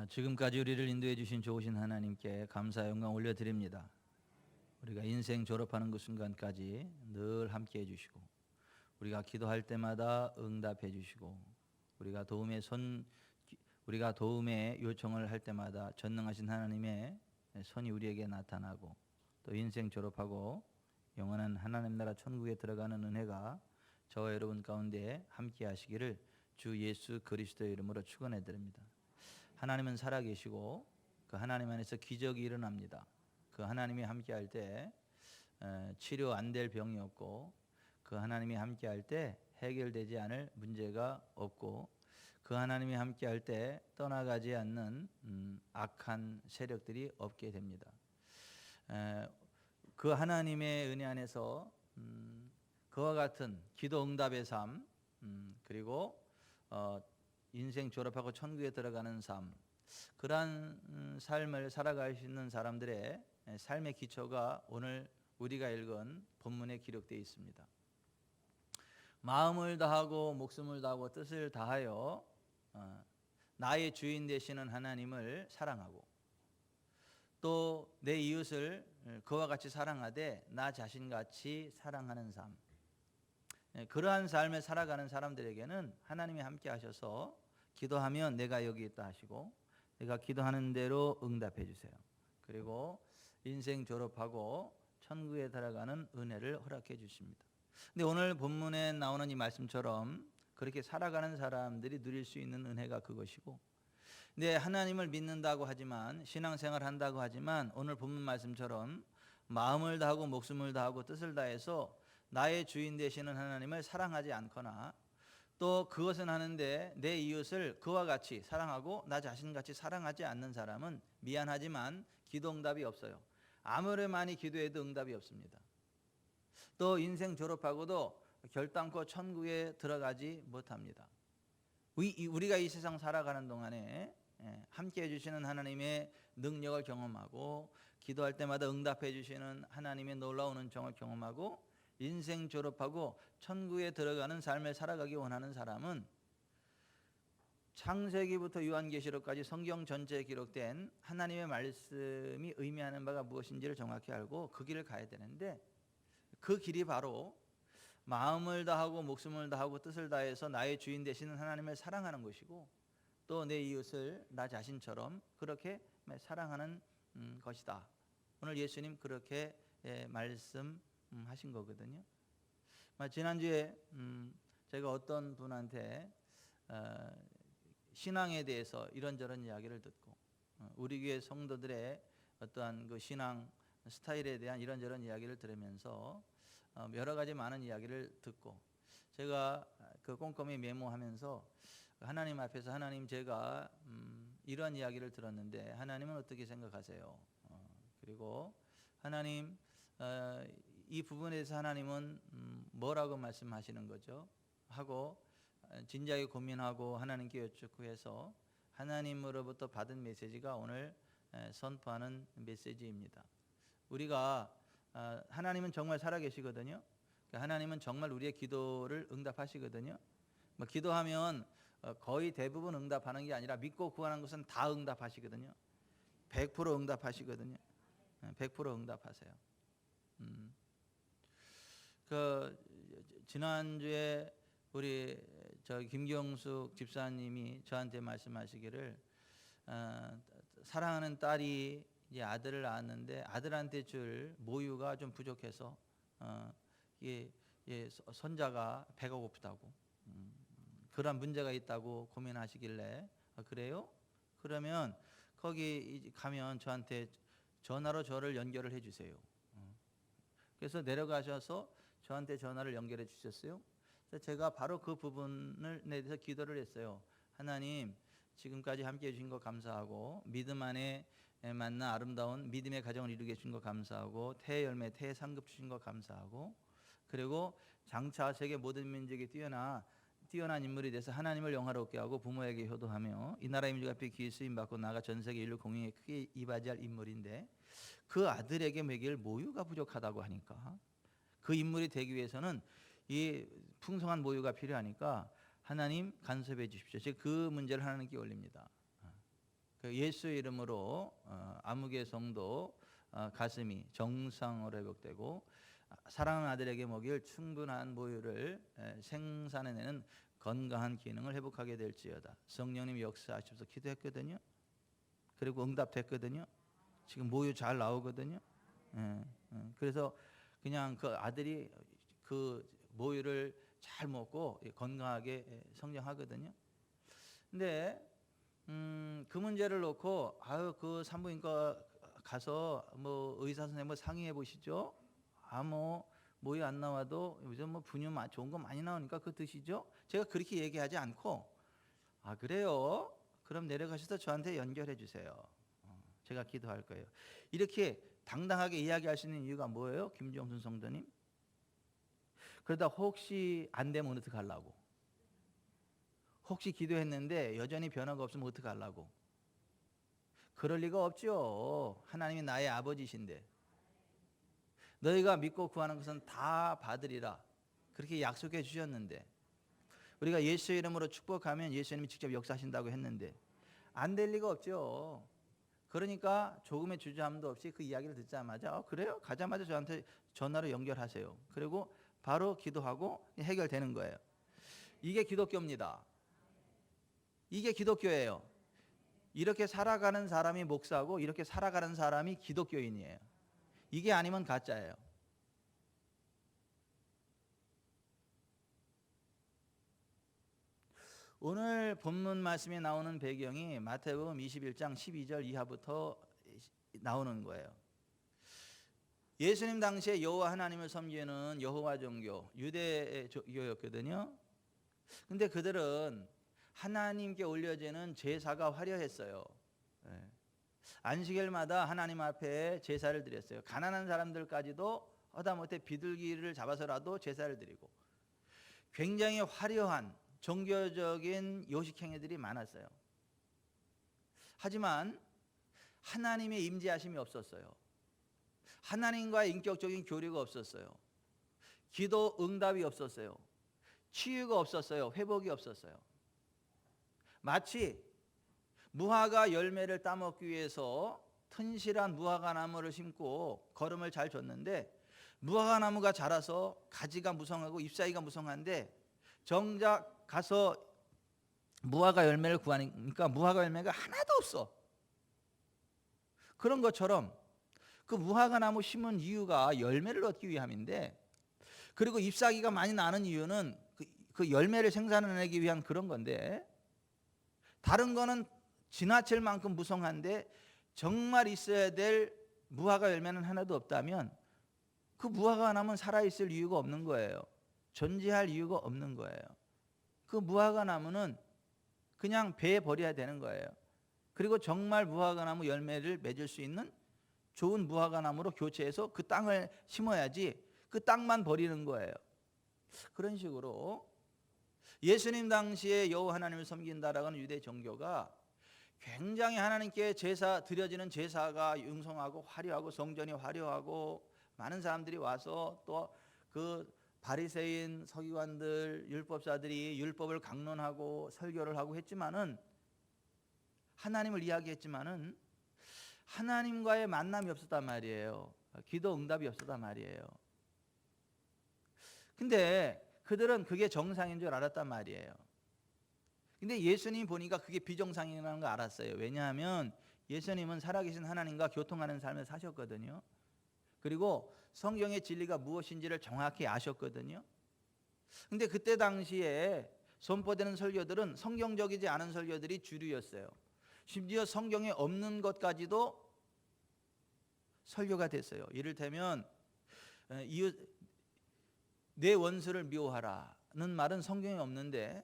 지금까지 우리를 인도해 주신 좋으신 하나님께 감사 영광 올려드립니다. 우리가 인생 졸업하는 그 순간까지 늘 함께 해주시고 우리가 기도할 때마다 응답해 주시고 우리가 도움의 요청을 할 때마다 전능하신 하나님의 손이 우리에게 나타나고 또 인생 졸업하고 영원한 하나님 나라 천국에 들어가는 은혜가 저와 여러분 가운데 함께 하시기를 주 예수 그리스도의 이름으로 축원해 드립니다. 하나님은 살아계시고 그 하나님 안에서 기적이 일어납니다. 그 하나님이 함께할 때 치료 안 될 병이 없고 그 하나님이 함께할 때 해결되지 않을 문제가 없고 그 하나님이 함께할 때 떠나가지 않는 악한 세력들이 없게 됩니다. 그 하나님의 은혜 안에서 그와 같은 기도 응답의 삶 그리고 인생 졸업하고 천국에 들어가는 삶, 그러한 삶을 살아갈 수 있는 사람들의 삶의 기초가 오늘 우리가 읽은 본문에 기록되어 있습니다. 마음을 다하고 목숨을 다하고 뜻을 다하여 나의 주인 되시는 하나님을 사랑하고 또 내 이웃을 그와 같이 사랑하되 나 자신같이 사랑하는 삶, 그러한 삶을 살아가는 사람들에게는 하나님이 함께 하셔서 기도하면 내가 여기 있다 하시고 내가 기도하는 대로 응답해 주세요. 그리고 인생 졸업하고 천국에 들어가는 은혜를 허락해 주십니다. 근데 오늘 본문에 나오는 이 말씀처럼 그렇게 살아가는 사람들이 누릴 수 있는 은혜가 그것이고, 근데 하나님을 믿는다고 하지만 신앙생활 한다고 하지만 오늘 본문 말씀처럼 마음을 다하고 목숨을 다하고 뜻을 다해서 나의 주인 되시는 하나님을 사랑하지 않거나 또 그것은 하는데 내 이웃을 그와 같이 사랑하고 나 자신같이 사랑하지 않는 사람은 미안하지만 기도 응답이 없어요. 아무리 많이 기도해도 응답이 없습니다. 또 인생 졸업하고도 결단코 천국에 들어가지 못합니다. 우리가 이 세상 살아가는 동안에 함께 해주시는 하나님의 능력을 경험하고 기도할 때마다 응답해 주시는 하나님의 놀라운 은총을 경험하고 인생 졸업하고 천국에 들어가는 삶을 살아가기 원하는 사람은 창세기부터 요한계시록까지 성경 전체에 기록된 하나님의 말씀이 의미하는 바가 무엇인지를 정확히 알고 그 길을 가야 되는데, 그 길이 바로 마음을 다하고 목숨을 다하고 뜻을 다해서 나의 주인 되시는 하나님을 사랑하는 것이고 또 내 이웃을 나 자신처럼 그렇게 사랑하는 것이다. 오늘 예수님 그렇게 말씀하신 거거든요. 지난주에 제가 어떤 분한테 신앙에 대해서 이런저런 이야기를 듣고 우리 교회 성도들의 어떠한 그 신앙 스타일에 대한 이런저런 이야기를 들으면서 여러 가지 많은 이야기를 듣고 제가 그 꼼꼼히 메모하면서 하나님 앞에서 하나님 제가 이런 이야기를 들었는데 하나님은 어떻게 생각하세요? 그리고 하나님 이 부분에 대해서 하나님은 뭐라고 말씀하시는 거죠? 하고 진지하게 고민하고 하나님께 여쭙고 해서 하나님으로부터 받은 메시지가 오늘 선포하는 메시지입니다. 우리가 하나님은 정말 살아계시거든요. 하나님은 정말 우리의 기도를 응답하시거든요. 기도하면 거의 대부분 응답하는 게 아니라 믿고 구하는 것은 다 응답하시거든요. 100% 응답하시거든요. 100% 응답하세요. 지난주에 우리 김경숙 집사님이 저한테 말씀하시기를 사랑하는 딸이 이제 아들을 낳았는데 아들한테 줄 모유가 좀 부족해서 손자가 배가 고프다고 그런 문제가 있다고 고민하시길래 그래요? 그러면 거기 가면 저한테 전화로 저를 연결을 해주세요. 그래서 내려가셔서 저한테 전화를 연결해 주셨어요. 그래서 제가 바로 그 부분을 대해서 기도를 했어요. 하나님 지금까지 함께해 주신 거 감사하고 믿음 안에 만나 아름다운 믿음의 가정을 이루게 해주신 거 감사하고 태의 열매 태의 상급 주신 거 감사하고 그리고 장차 세계 모든 민족에 뛰어난 인물이 돼서 하나님을 영화롭게 하고 부모에게 효도하며 이 나라의 민족 앞에 귀히 쓰임받고 나아가 전 세계 인류 공의에 크게 이바지할 인물인데 그 아들에게 먹일 모유가 부족하다고 하니까 그 인물이 되기 위해서는 이 풍성한 모유가 필요하니까 하나님 간섭해 주십시오. 제가 그 문제를 하나님께 올립니다. 그 예수 이름으로 아무개 성도 가슴이 정상으로 회복되고 사랑하는 아들에게 먹일 충분한 모유를 생산해내는 건강한 기능을 회복하게 될지어다. 성령님 역사하셔서 기도했거든요. 그리고 응답됐거든요. 지금 모유 잘 나오거든요. 그래서 그냥 그 아들이 그 모유를 잘 먹고 건강하게 성장하거든요. 근데 그 문제를 놓고 그 산부인과 가서 뭐 의사 선생님 상의해 보시죠. 뭐 모유 안 나와도 요즘 뭐 분유 좋은 거 많이 나오니까 그거 드시죠. 제가 그렇게 얘기하지 않고 그래요? 그럼 내려가셔서 저한테 연결해 주세요. 제가 기도할 거예요. 이렇게 당당하게 이야기할 수 있는 이유가 뭐예요? 김종순 성도님? 그러다 혹시 안 되면 어떡하려고? 혹시 기도했는데 여전히 변화가 없으면 어떡하려고? 그럴 리가 없죠. 하나님이 나의 아버지신데 너희가 믿고 구하는 것은 다 받으리라 그렇게 약속해 주셨는데 우리가 예수 이름으로 축복하면 예수님이 직접 역사하신다고 했는데 안 될 리가 없죠. 그러니까 조금의 주저함도 없이 그 이야기를 듣자마자 그래요? 가자마자 저한테 전화로 연결하세요. 그리고 바로 기도하고 해결되는 거예요. 이게 기독교입니다. 이게 기독교예요. 이렇게 살아가는 사람이 목사고 이렇게 살아가는 사람이 기독교인이에요. 이게 아니면 가짜예요. 오늘 본문 말씀에 나오는 배경이 마태복음 21장 12절 이하부터 나오는 거예요. 예수님 당시에 여호와 하나님을 섬기는 여호와 종교, 유대교였거든요. 근데 그들은 하나님께 올려지는 제사가 화려했어요. 안식일마다 하나님 앞에 제사를 드렸어요. 가난한 사람들까지도 하다못해 비둘기를 잡아서라도 제사를 드리고 굉장히 화려한 종교적인 요식 행위들이 많았어요. 하지만 하나님의 임재하심이 없었어요. 하나님과의 인격적인 교류가 없었어요. 기도 응답이 없었어요. 치유가 없었어요. 회복이 없었어요. 마치 무화과 열매를 따먹기 위해서 튼실한 무화과 나무를 심고 거름을 잘 줬는데 무화과 나무가 자라서 가지가 무성하고 잎사귀가 무성한데 정작 가서 무화과 열매를 구하니까 무화과 열매가 하나도 없어. 그런 것처럼 그 무화과 나무 심은 이유가 열매를 얻기 위함인데 그리고 잎사귀가 많이 나는 이유는 그 열매를 생산해내기 위한 그런 건데 다른 거는 지나칠 만큼 무성한데 정말 있어야 될 무화과 열매는 하나도 없다면 그 무화과 나무는 살아있을 이유가 없는 거예요. 존재할 이유가 없는 거예요. 그 무화과 나무는 그냥 베어 버려야 되는 거예요. 그리고 정말 무화과 나무 열매를 맺을 수 있는 좋은 무화과 나무로 교체해서 그 땅을 심어야지 그 땅만 버리는 거예요. 그런 식으로 예수님 당시에 여호와 하나님을 섬긴다라고 하는 유대 종교가 굉장히 하나님께 제사 드려지는 제사가 융성하고 화려하고 성전이 화려하고 많은 사람들이 와서 또 그 바리새인 서기관들 율법사들이 율법을 강론하고 설교를 하고 했지만은 하나님을 이야기했지만은 하나님과의 만남이 없었단 말이에요. 기도 응답이 없었단 말이에요. 근데 그들은 그게 정상인 줄 알았단 말이에요. 근데 예수님 보니까 그게 비정상이라는 거 알았어요. 왜냐하면 예수님은 살아계신 하나님과 교통하는 삶을 사셨거든요. 그리고 성경의 진리가 무엇인지를 정확히 아셨거든요. 근데 그때 당시에 선포되는 설교들은 성경적이지 않은 설교들이 주류였어요. 심지어 성경에 없는 것까지도 설교가 됐어요. 이를테면 내 원수를 미워하라는 말은 성경에 없는데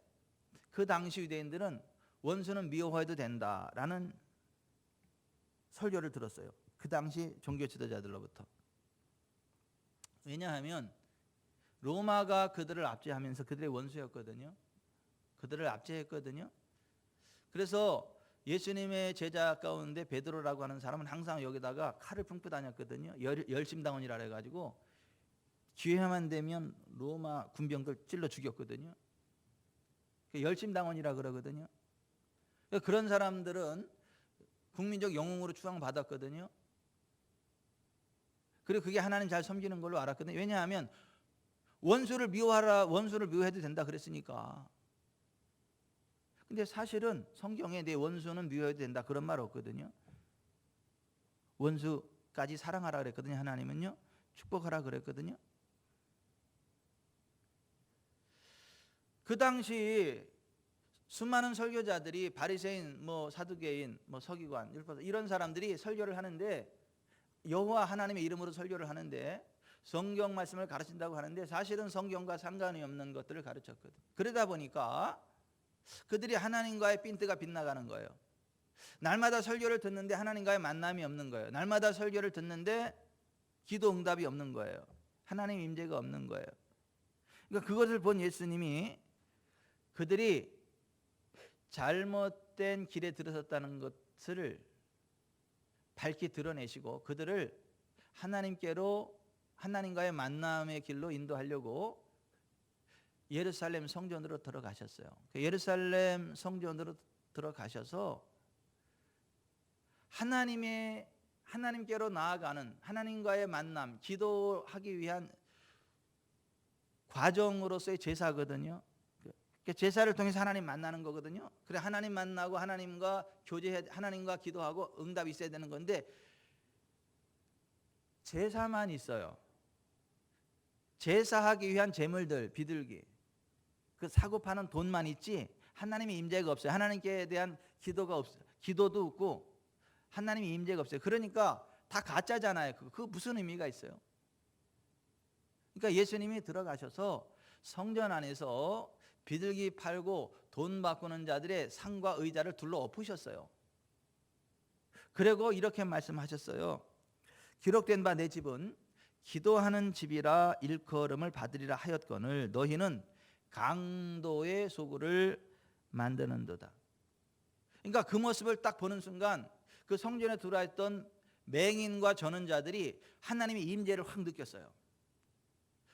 그 당시 유대인들은 원수는 미워해도 된다라는 설교를 들었어요. 그 당시 종교 지도자들로부터. 왜냐하면 로마가 그들을 압제하면서 그들의 원수였거든요. 그들을 압제했거든요. 그래서 예수님의 제자 가운데 베드로라고 하는 사람은 항상 여기다가 칼을 품고 다녔거든요. 열심당원이라 해가지고 기회만 되면 로마 군병들 찔러 죽였거든요. 열심당원이라 그러거든요. 그런 사람들은 국민적 영웅으로 추앙받았거든요. 그리고 그게 하나님 잘 섬기는 걸로 알았거든요. 왜냐하면 원수를 미워하라, 원수를 미워해도 된다 그랬으니까. 근데 사실은 성경에 내 원수는 미워해도 된다 그런 말 없거든요. 원수까지 사랑하라 그랬거든요. 하나님은요. 축복하라 그랬거든요. 그 당시 수많은 설교자들이 바리새인, 사두개인, 서기관, 율법사 이런 사람들이 설교를 하는데, 여호와 하나님의 이름으로 설교를 하는데 성경 말씀을 가르친다고 하는데 사실은 성경과 상관이 없는 것들을 가르쳤거든. 그러다 보니까 그들이 하나님과의 핀트가 빗나가는 거예요. 날마다 설교를 듣는데 하나님과의 만남이 없는 거예요. 날마다 설교를 듣는데 기도 응답이 없는 거예요. 하나님 임재가 없는 거예요. 그러니까 그것을 본 예수님이 그들이 잘못된 길에 들어섰다는 것을 밝히 드러내시고 그들을 하나님께로, 하나님과의 만남의 길로 인도하려고 예루살렘 성전으로 들어가셨어요. 예루살렘 성전으로 들어가셔서 하나님께로 나아가는, 하나님과의 만남, 기도하기 위한 과정으로서의 제사거든요. 제사를 통해서 하나님 만나는 거거든요. 그래 하나님 만나고 하나님과 교제해, 하나님과 기도하고 응답이 있어야 되는 건데 제사만 있어요. 제사하기 위한 제물들, 비둘기, 그 사고 파는 돈만 있지 하나님의 임재가 없어요. 하나님께 대한 기도가 없어요. 기도도 없고 하나님의 임재가 없어요. 그러니까 다 가짜잖아요. 그 무슨 의미가 있어요? 그러니까 예수님이 들어가셔서 성전 안에서 비둘기 팔고 돈 바꾸는 자들의 상과 의자를 둘러 엎으셨어요. 그리고 이렇게 말씀하셨어요. 기록된 바 내 집은 기도하는 집이라 일컬음을 받으리라 하였거늘 너희는 강도의 소굴을 만드는도다. 그러니까 그 모습을 딱 보는 순간 그 성전에 들어와 있던 맹인과 전원자들이 하나님의 임재를 확 느꼈어요.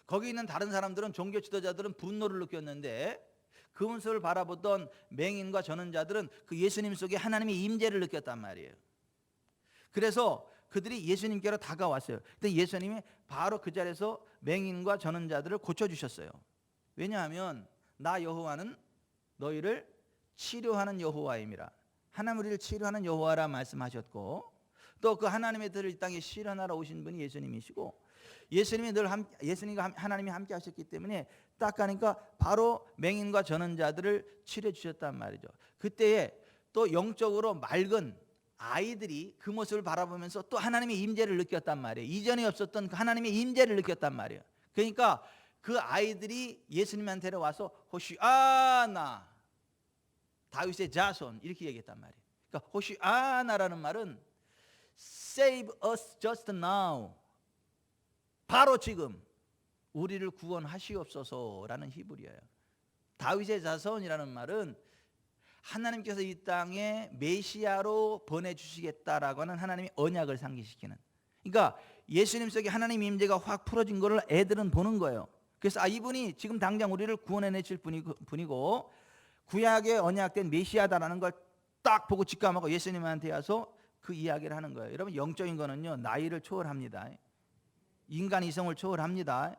거기 있는 다른 사람들은, 종교 지도자들은 분노를 느꼈는데 그 모습을 바라보던 맹인과 전원자들은 그 예수님 속에 하나님의 임재를 느꼈단 말이에요. 그래서 그들이 예수님께로 다가왔어요. 근데 예수님이 바로 그 자리에서 맹인과 전원자들을 고쳐주셨어요. 왜냐하면 나 여호와는 너희를 치료하는 여호와임이라. 하나님 우리를 치료하는 여호와라 말씀하셨고, 또 그 하나님의 들을 이 땅에 실현하러 오신 분이 예수님이시고, 예수님과 하나님이 함께 하셨기 때문에 딱 가니까 바로 맹인과 전원자들을 치료해 주셨단 말이죠. 그때에 또 영적으로 맑은 아이들이 그 모습을 바라보면서 또 하나님의 임재를 느꼈단 말이에요. 이전에 없었던 그 하나님의 임재를 느꼈단 말이에요. 그러니까 그 아이들이 예수님한테 와서 호시아나, 다윗의 자손 이렇게 얘기했단 말이에요. 그러니까 호시아나라는 말은 Save us just now, 바로 지금 우리를 구원하시옵소서라는 히브리어예요. 다윗의 자손이라는 말은 하나님께서 이 땅에 메시아로 보내주시겠다라고 하는 하나님의 언약을 상기시키는. 그러니까 예수님 속에 하나님 임재가 확 풀어진 것을 애들은 보는 거예요. 그래서 이분이 지금 당장 우리를 구원해내실 분이고 구약의 언약된 메시아다라는 걸 딱 보고 직감하고 예수님한테 와서 그 이야기를 하는 거예요. 여러분, 영적인 거는요 나이를 초월합니다. 인간 이성을 초월합니다.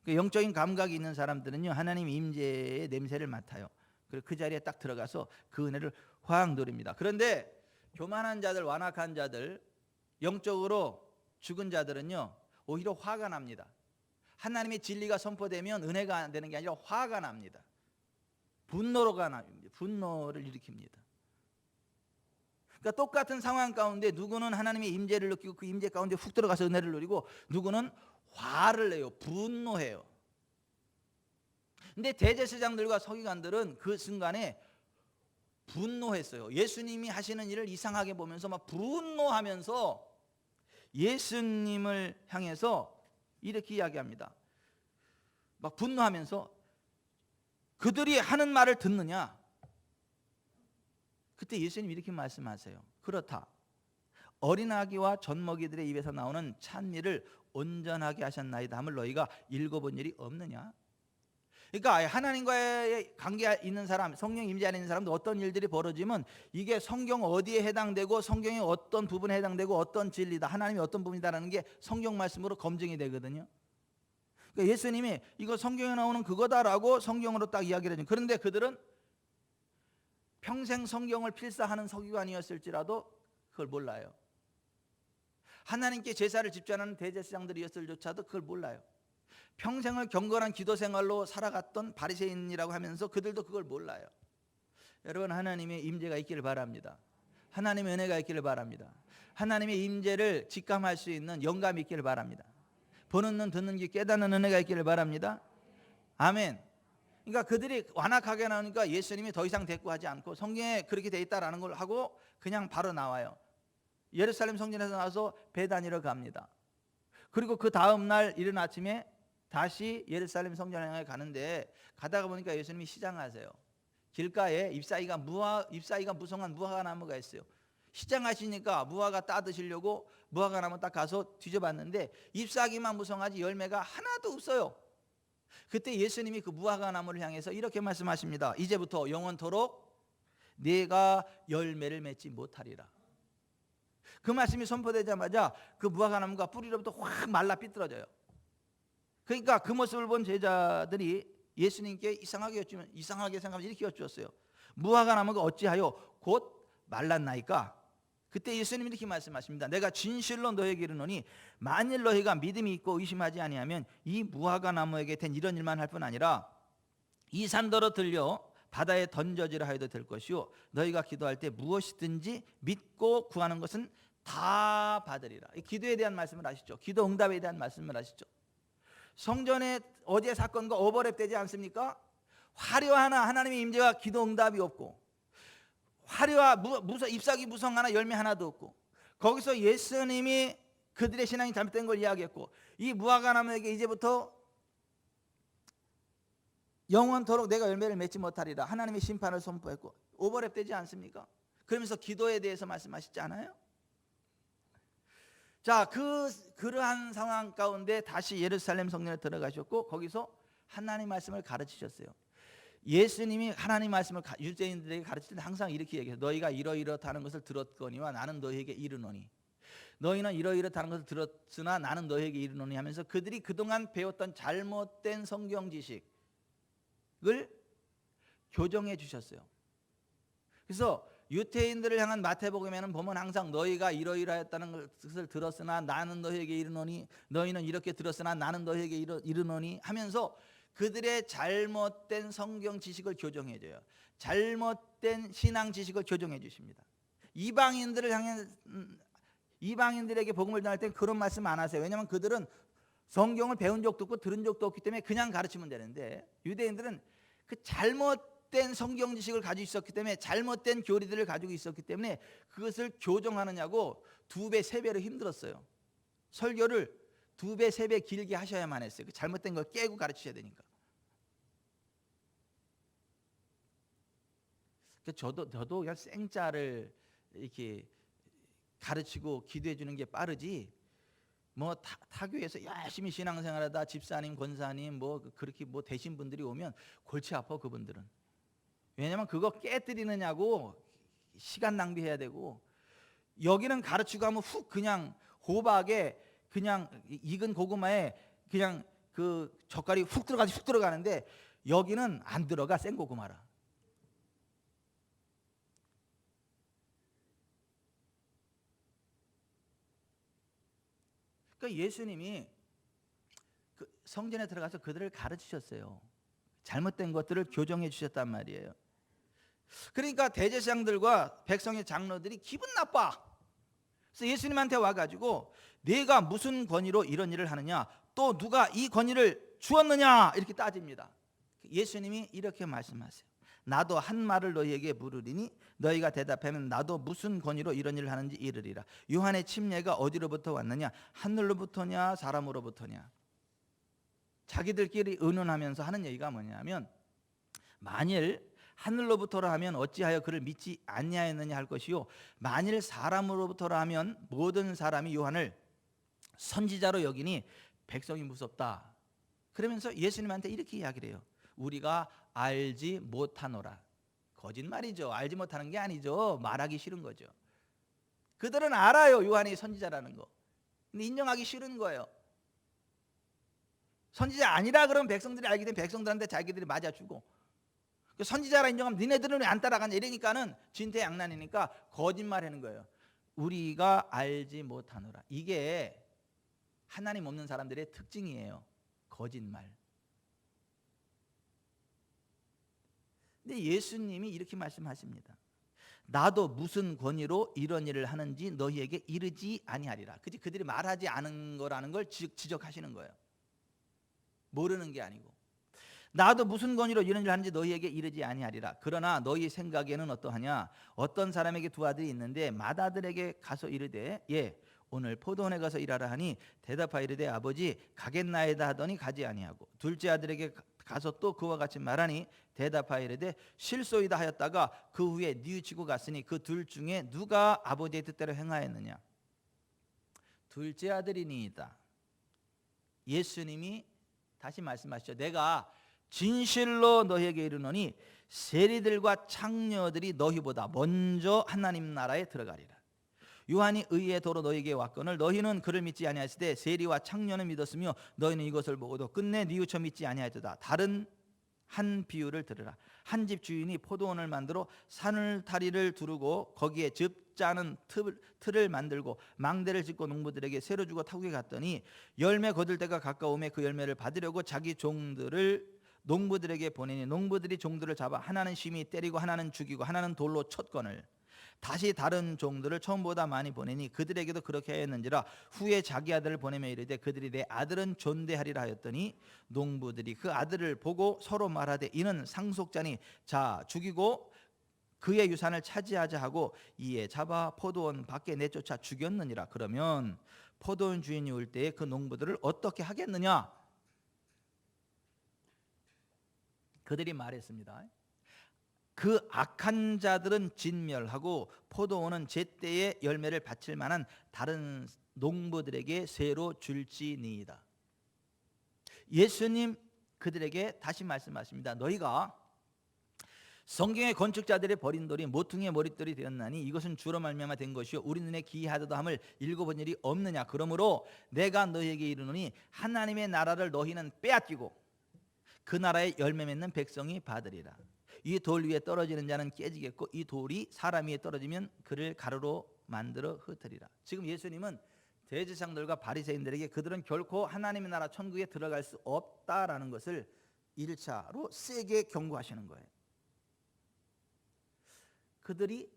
영적인 감각이 있는 사람들은요 하나님 임재의 냄새를 맡아요. 그리고 그 자리에 딱 들어가서 그 은혜를 확 누립니다. 그런데 교만한 자들, 완악한 자들, 영적으로 죽은 자들은요 오히려 화가 납니다. 하나님의 진리가 선포되면 은혜가 되는 게 아니라 화가 납니다. 분노를 일으킵니다. 그러니까 똑같은 상황 가운데 누구는 하나님의 임재를 느끼고 그 임재 가운데 훅 들어가서 은혜를 누리고, 누구는 화를 내요. 분노해요. 근데 대제사장들과 서기관들은 그 순간에 분노했어요. 예수님이 하시는 일을 이상하게 보면서 막 분노하면서 예수님을 향해서 이렇게 이야기합니다. 막 분노하면서 그들이 하는 말을 듣느냐? 그때 예수님 이렇게 말씀하세요. 그렇다. 어린아기와 젖먹이들의 입에서 나오는 찬미를 온전하게 하셨나이다 함을 너희가 읽어본 일이 없느냐? 그러니까 하나님과의 관계 있는 사람, 성령 임재 안에 있는 사람도 어떤 일들이 벌어지면 이게 성경 어디에 해당되고 성경의 어떤 부분에 해당되고 어떤 진리다, 하나님이 어떤 부분이다라는 게 성경 말씀으로 검증이 되거든요. 그러니까 예수님이 이거 성경에 나오는 그거다라고 성경으로 딱 이야기를 해요. 그런데 그들은 평생 성경을 필사하는 서기관이었을지라도 그걸 몰라요. 하나님께 제사를 집전하는 대제사장들이었을조차도 그걸 몰라요. 평생을 경건한 기도 생활로 살아갔던 바리새인이라고 하면서 그들도 그걸 몰라요. 여러분, 하나님의 임재가 있기를 바랍니다. 하나님의 은혜가 있기를 바랍니다. 하나님의 임재를 직감할 수 있는 영감이 있기를 바랍니다. 보는 눈 듣는 귀 깨닫는 은혜가 있기를 바랍니다. 아멘. 그러니까 그들이 완악하게 나오니까 예수님이 더 이상 대꾸하지 않고 성경에 그렇게 돼 있다라는 걸 하고 그냥 바로 나와요. 예루살렘 성전에서 나와서 베다니로 갑니다. 그리고 그 다음 날 이른 아침에 다시 예루살렘 성전을 향해 가는데, 가다가 보니까 예수님이 시장하세요. 길가에 잎사귀가 무성한 무화과 나무가 있어요. 시장하시니까 무화과 따드시려고 무화과 나무 딱 가서 뒤져봤는데 잎사귀만 무성하지 열매가 하나도 없어요. 그때 예수님이 그 무화과 나무를 향해서 이렇게 말씀하십니다. 이제부터 영원토록 네가 열매를 맺지 못하리라. 그 말씀이 선포되자마자 그 무화과 나무가 뿌리로부터 확 말라 삐뚤어져요. 그러니까 그 모습을 본 제자들이 예수님께 이상하게 생각하면서 이렇게 여쭈었어요. 무화과 나무가 어찌하여 곧 말랐나이까? 그때 예수님이 이렇게 말씀하십니다. 내가 진실로 너에게 이르노니 만일 너희가 믿음이 있고 의심하지 아니하면 이 무화과 나무에게 된 이런 일만 할 뿐 아니라 이 산더러 들려 바다에 던져지라 하여도 될 것이요 너희가 기도할 때 무엇이든지 믿고 구하는 것은 다 받으리라. 기도에 대한 말씀을 하시죠. 기도 응답에 대한 말씀을 하시죠. 성전에 어제 사건과 오버랩되지 않습니까? 화려하나 하나님의 임재와 기도 응답이 없고, 잎사귀 무성 하나 열매 하나도 없고, 거기서 예수님이 그들의 신앙이 잘못된 걸 이야기했고, 이 무화과 나무에게 이제부터 영원토록 내가 열매를 맺지 못하리라 하나님의 심판을 선포했고, 오버랩되지 않습니까? 그러면서 기도에 대해서 말씀하시지 않아요? 자, 그러한 상황 가운데 다시 예루살렘 성전에 들어가셨고 거기서 하나님 말씀을 가르치셨어요. 예수님이 하나님 말씀을 유대인들에게 가르칠 때 항상 이렇게 얘기해요. 너희가 이러이러하는 것을 들었거니와 나는 너희에게 이르노니, 너희는 이러이러하는 것을 들었으나 나는 너희에게 이르노니 하면서 그들이 그동안 배웠던 잘못된 성경 지식을 교정해 주셨어요. 그래서 유대인들을 향한 마태복음에는 보면 항상 너희가 이러이러했다는 것을 들었으나 나는 너희에게 이르노니, 너희는 이렇게 들었으나 나는 너희에게 이르노니 하면서 그들의 잘못된 성경 지식을 교정해 줘요. 잘못된 신앙 지식을 교정해 주십니다. 이방인들에게 복음을 전할 땐 그런 말씀 안 하세요. 왜냐하면 그들은 성경을 배운 적도 없고 들은 적도 없기 때문에 그냥 가르치면 되는데, 유대인들은 그 잘못된 성경 지식을 가지고 있었기 때문에, 잘못된 교리들을 가지고 있었기 때문에 그것을 교정하느냐고 2배, 3배로 힘들었어요. 설교를 2배, 3배 길게 하셔야만 했어요. 그 잘못된 걸 깨고 가르치셔야 되니까. 저도 그냥 생짜를 이렇게 가르치고 기도해 주는 게 빠르지, 뭐 타교에서 열심히 신앙생활하다 집사님, 권사님 뭐 그렇게 뭐 되신 분들이 오면 골치 아파 그분들은. 왜냐면 그거 깨뜨리느냐고 시간 낭비해야 되고, 여기는 가르치고 하면 훅 그냥 호박에 그냥 익은 고구마에 그냥 그 젓갈이 훅 들어가는데 여기는 안 들어가, 생 고구마라. 그러니까 예수님이 그 성전에 들어가서 그들을 가르치셨어요. 잘못된 것들을 교정해 주셨단 말이에요. 그러니까 대제사장들과 백성의 장로들이 기분 나빠. 그래서 예수님한테 와가지고 네가 무슨 권위로 이런 일을 하느냐, 또 누가 이 권위를 주었느냐, 이렇게 따집니다. 예수님이 이렇게 말씀하세요. 나도 한 말을 너희에게 물으리니 너희가 대답하면 나도 무슨 권위로 이런 일을 하는지 이르리라. 요한의 침례가 어디로부터 왔느냐, 하늘로부터냐 사람으로부터냐. 자기들끼리 의논하면서 하는 얘기가 뭐냐면, 만일 하늘로부터라 하면 어찌하여 그를 믿지 아니하였느냐 할 것이요, 만일 사람으로부터라 하면 모든 사람이 요한을 선지자로 여기니 백성이 무섭다. 그러면서 예수님한테 이렇게 이야기를 해요. 우리가 알지 못하노라. 거짓말이죠. 알지 못하는 게 아니죠. 말하기 싫은 거죠. 그들은 알아요. 요한이 선지자라는 거. 근데 인정하기 싫은 거예요. 선지자 아니라 그러면 백성들이 알게 되면 백성들한테 자기들이 맞아주고, 선지자라 인정하면 니네들은 왜 안 따라가냐 이러니까는 진퇴양난이니까 거짓말하는 거예요. 우리가 알지 못하노라. 이게 하나님 없는 사람들의 특징이에요. 거짓말. 근데 예수님이 이렇게 말씀하십니다. 나도 무슨 권위로 이런 일을 하는지 너희에게 이르지 아니하리라. 그들이 말하지 않은 거라는 걸 지적하시는 거예요. 모르는 게 아니고, 나도 무슨 권위로 이런 일을 하는지 너희에게 이르지 아니하리라. 그러나 너희 생각에는 어떠하냐? 어떤 사람에게 두 아들이 있는데 맏아들에게 가서 이르되 오늘 포도원에 가서 일하라 하니 대답하여 이르되 아버지 가겠나이다 하더니 가지 아니하고, 둘째 아들에게 가서 또 그와 같이 말하니 대답하여 이르되 실소이다 하였다가 그 후에 뉘우치고 갔으니 그 둘 중에 누가 아버지의 뜻대로 행하였느냐? 둘째 아들이니이다. 예수님이 다시 말씀하시죠. 내가 진실로 너희에게 이르노니 세리들과 창녀들이 너희보다 먼저 하나님 나라에 들어가리라. 요한이 의의 도로 너희에게 왔거늘 너희는 그를 믿지 아니하였을 때 세리와 창녀는 믿었으며 너희는 이것을 보고도 끝내 뉘우쳐 믿지 아니하였도다. 다른 한 비유를 들으라. 한 집 주인이 포도원을 만들어 사늘다리를 두르고 거기에 즙 짜는 틀을 만들고 망대를 짓고 농부들에게 새로 주고 타국에 갔더니 열매 거둘 때가 가까우매 그 열매를 받으려고 자기 종들을 농부들에게 보내니 농부들이 종들을 잡아 하나는 심히 때리고 하나는 죽이고 하나는 돌로 쳤거늘 다시 다른 종들을 처음보다 많이 보내니 그들에게도 그렇게 하였는지라. 후에 자기 아들을 보내며 이르되 그들이 내 아들은 존대하리라 하였더니 농부들이 그 아들을 보고 서로 말하되 이는 상속자니 자 죽이고 그의 유산을 차지하자 하고 이에 잡아 포도원 밖에 내쫓아 죽였느니라. 그러면 포도원 주인이 올 때에 그 농부들을 어떻게 하겠느냐? 그들이 말했습니다. 그 악한 자들은 진멸하고 포도원은 제때에 열매를 바칠 만한 다른 농부들에게 새로 줄지니이다. 예수님 그들에게 다시 말씀하십니다. 너희가 성경의 건축자들의 버린 돌이 모퉁이의 머릿돌이 되었나니 이것은 주로 말미암아 된 것이요 우리 눈에 기이하다도 함을 읽어본 일이 없느냐. 그러므로 내가 너희에게 이르노니 하나님의 나라를 너희는 빼앗기고 그 나라의 열매 맺는 백성이 받으리라. 이 돌 위에 떨어지는 자는 깨지겠고 이 돌이 사람 위에 떨어지면 그를 가루로 만들어 흩으리라. 지금 예수님은 대제사장들과 바리새인들에게 그들은 결코 하나님의 나라 천국에 들어갈 수 없다라는 것을 1차로 세게 경고하시는 거예요. 그들이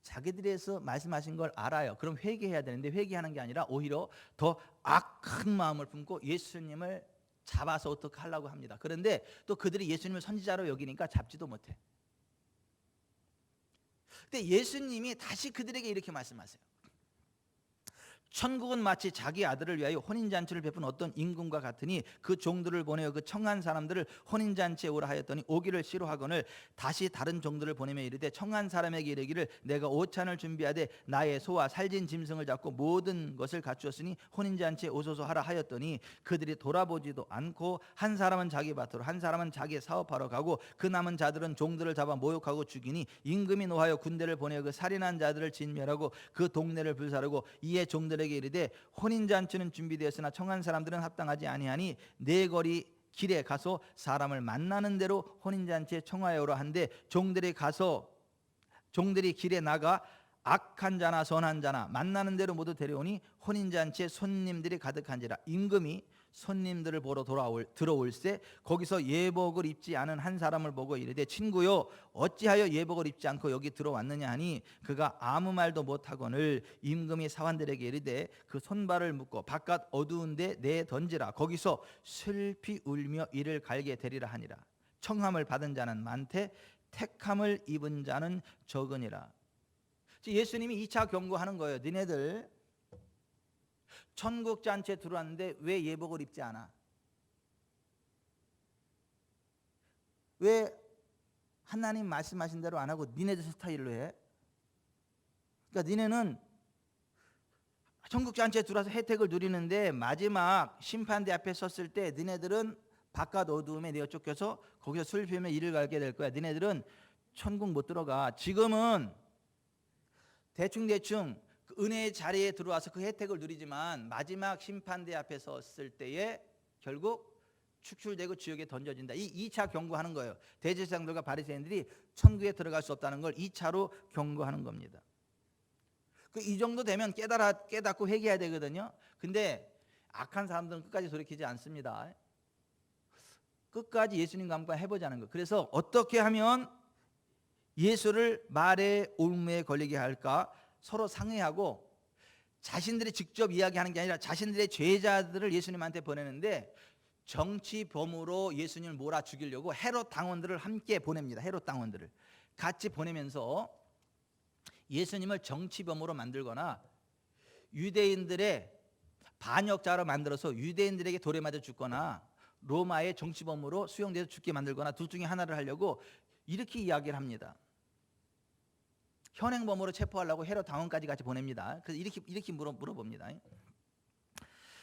자기들에서 말씀하신 걸 알아요. 그럼 회개해야 되는데 회개하는 게 아니라 오히려 더 악한 마음을 품고 예수님을 잡아서 어떻게 하려고 합니다. 그런데 또 그들이 예수님을 선지자로 여기니까 잡지도 못해. 근데 예수님이 다시 그들에게 이렇게 말씀하세요. 천국은 마치 자기 아들을 위하여 혼인잔치를 베푼 어떤 임금과 같으니 그 종들을 보내어 그 청한 사람들을 혼인잔치에 오라 하였더니 오기를 싫어하거늘 다시 다른 종들을 보내며 이르되 청한 사람에게 이르기를 내가 오찬을 준비하되 나의 소와 살진 짐승을 잡고 모든 것을 갖추었으니 혼인잔치에 오소서 하라 하였더니 그들이 돌아보지도 않고 한 사람은 자기 밭으로 한 사람은 자기 사업하러 가고 그 남은 자들은 종들을 잡아 모욕하고 죽이니 임금이 노하여 군대를 보내어 그 살인한 자들을 진멸하고 그 동네를 불사르고 이에 종들 에게 이르되 혼인잔치는 준비되었으나 청한 사람들은 합당하지 아니하니 네 거리 길에 가서 사람을 만나는 대로 혼인잔치에 청하여 오라 한데 종들이 길에 나가 악한 자나 선한 자나 만나는 대로 모두 데려오니 혼인잔치에 손님들이 가득한지라. 임금이 손님들을 보러 들어올세 거기서 예복을 입지 않은 한 사람을 보고 이르되 친구요 어찌하여 예복을 입지 않고 여기 들어왔느냐 하니 그가 아무 말도 못하거늘 임금이 사환들에게 이르되 그 손발을 묶어 바깥 어두운 데 내던지라. 거기서 슬피 울며 이를 갈게 되리라 하니라. 청함을 받은 자는 많되 택함을 입은 자는 적으니라. 예수님이 2차 경고하는 거예요. 너네들 천국 잔치에 들어왔는데 왜 예복을 입지 않아? 왜 하나님 말씀하신 대로 안 하고 니네들 스타일로 해? 그러니까 니네는 천국 잔치에 들어와서 혜택을 누리는데 마지막 심판대 앞에 섰을 때 니네들은 바깥 어두움에 내어 쫓겨서 거기서 슬피우며 이를 갈게 될 거야. 너네들은 천국 못 들어가. 지금은 대충 그 은혜의 자리에 들어와서 그 혜택을 누리지만 마지막 심판대 앞에 섰을 때에 결국 축출되고 지옥에 던져진다. 이 2차 경고하는 거예요. 대제사장들과 바리새인들이 천국에 들어갈 수 없다는 걸 2차로 경고하는 겁니다. 이 정도 되면 깨닫고 회개해야 되거든요. 근데 악한 사람들은 끝까지 돌이키지 않습니다. 끝까지 예수님과 함께 해보자는 거예요. 그래서 어떻게 하면 예수를 말의 올무에 걸리게 할까 서로 상의하고, 자신들이 직접 이야기하는 게 아니라 자신들의 제자들을 예수님한테 보내는데 정치범으로 예수님을 몰아 죽이려고 헤롯 당원들을 함께 보냅니다. 헤롯 당원들을 같이 보내면서 예수님을 정치범으로 만들거나 유대인들의 반역자로 만들어서 유대인들에게 돌에 맞아 죽거나 로마의 정치범으로 수용돼서 죽게 만들거나 둘 중에 하나를 하려고 이렇게 이야기를 합니다. 현행범으로 체포하려고 헤롯 당원까지 같이 보냅니다. 그래서 이렇게 물어봅니다.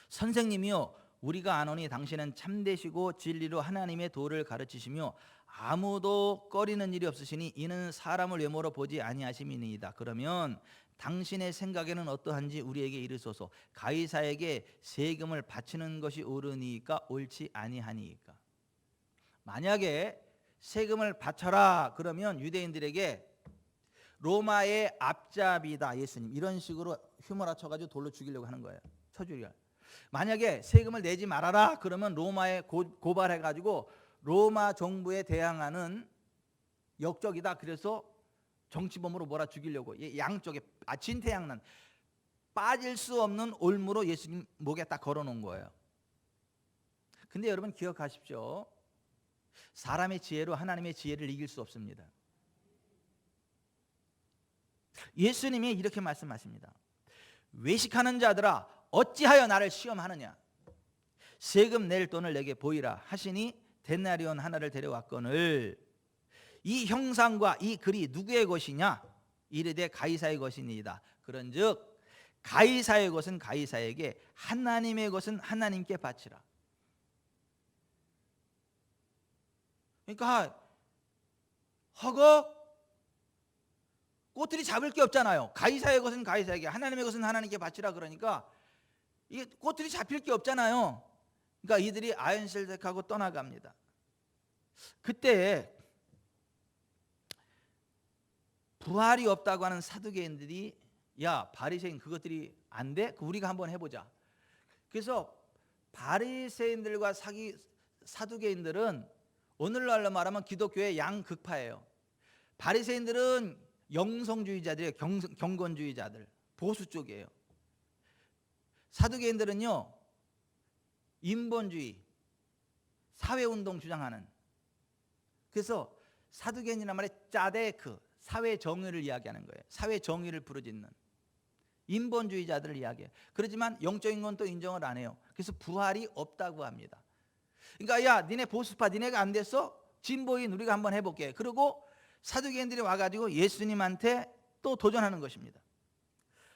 선생님이요, 우리가 아노니 당신은 참되시고 진리로 하나님의 도를 가르치시며 아무도 꺼리는 일이 없으시니 이는 사람을 외모로 보지 아니하심이니이다. 그러면 당신의 생각에는 어떠한지 우리에게 이르소서. 가이사에게 세금을 바치는 것이 옳으니까 옳지 아니하니까. 만약에 세금을 바쳐라 그러면 유대인들에게 로마의 앞잡이다 예수님, 이런 식으로 휘몰아쳐가지고 돌로 죽이려고 하는 거예요. 쳐주기가. 만약에 세금을 내지 말아라 그러면 로마에 고발해가지고 로마 정부에 대항하는 역적이다, 그래서 정치범으로 몰아 죽이려고 양쪽에 진퇴양난, 빠질 수 없는 올무로 예수님 목에 딱 걸어놓은 거예요. 근데 여러분 기억하십시오. 사람의 지혜로 하나님의 지혜를 이길 수 없습니다. 예수님이 이렇게 말씀하십니다. 외식하는 자들아 어찌하여 나를 시험하느냐. 세금 낼 돈을 내게 보이라 하시니 데나리온 하나를 데려왔거늘 이 형상과 이 글이 누구의 것이냐. 이르되 가이사의 것이니이다. 그런즉 가이사의 것은 가이사에게, 하나님의 것은 하나님께 바치라. 그러니까 허걱 꼬투리 잡을 게 없잖아요. 가이사의 것은 가이사에게, 하나님의 것은 하나님께 바치라. 그러니까 이게 꼬투리 잡힐 게 없잖아요. 그러니까 이들이 아연실색하고 떠나갑니다. 그때 부활이 없다고 하는 사두개인들이 야 바리새인 그것들이 안 돼? 우리가 한번 해보자. 그래서 바리새인들과 사두개인들은 오늘날로 말하면 기독교의 양극파예요. 바리새인들은 영성주의자들이에요. 경건주의자들, 보수 쪽이에요. 사두개인들은요 인본주의, 사회운동 주장하는. 그래서 사두개인이란 말에 짜데크, 사회정의를 이야기하는 거예요. 사회정의를 부르짖는 인본주의자들을 이야기해요. 그렇지만 영적인 건 또 인정을 안 해요. 그래서 부활이 없다고 합니다. 그러니까 야 니네 보수파 니네가 안 됐어? 진보인 우리가 한번 해볼게. 그리고 사두개인들이 와가지고 예수님한테 또 도전하는 것입니다.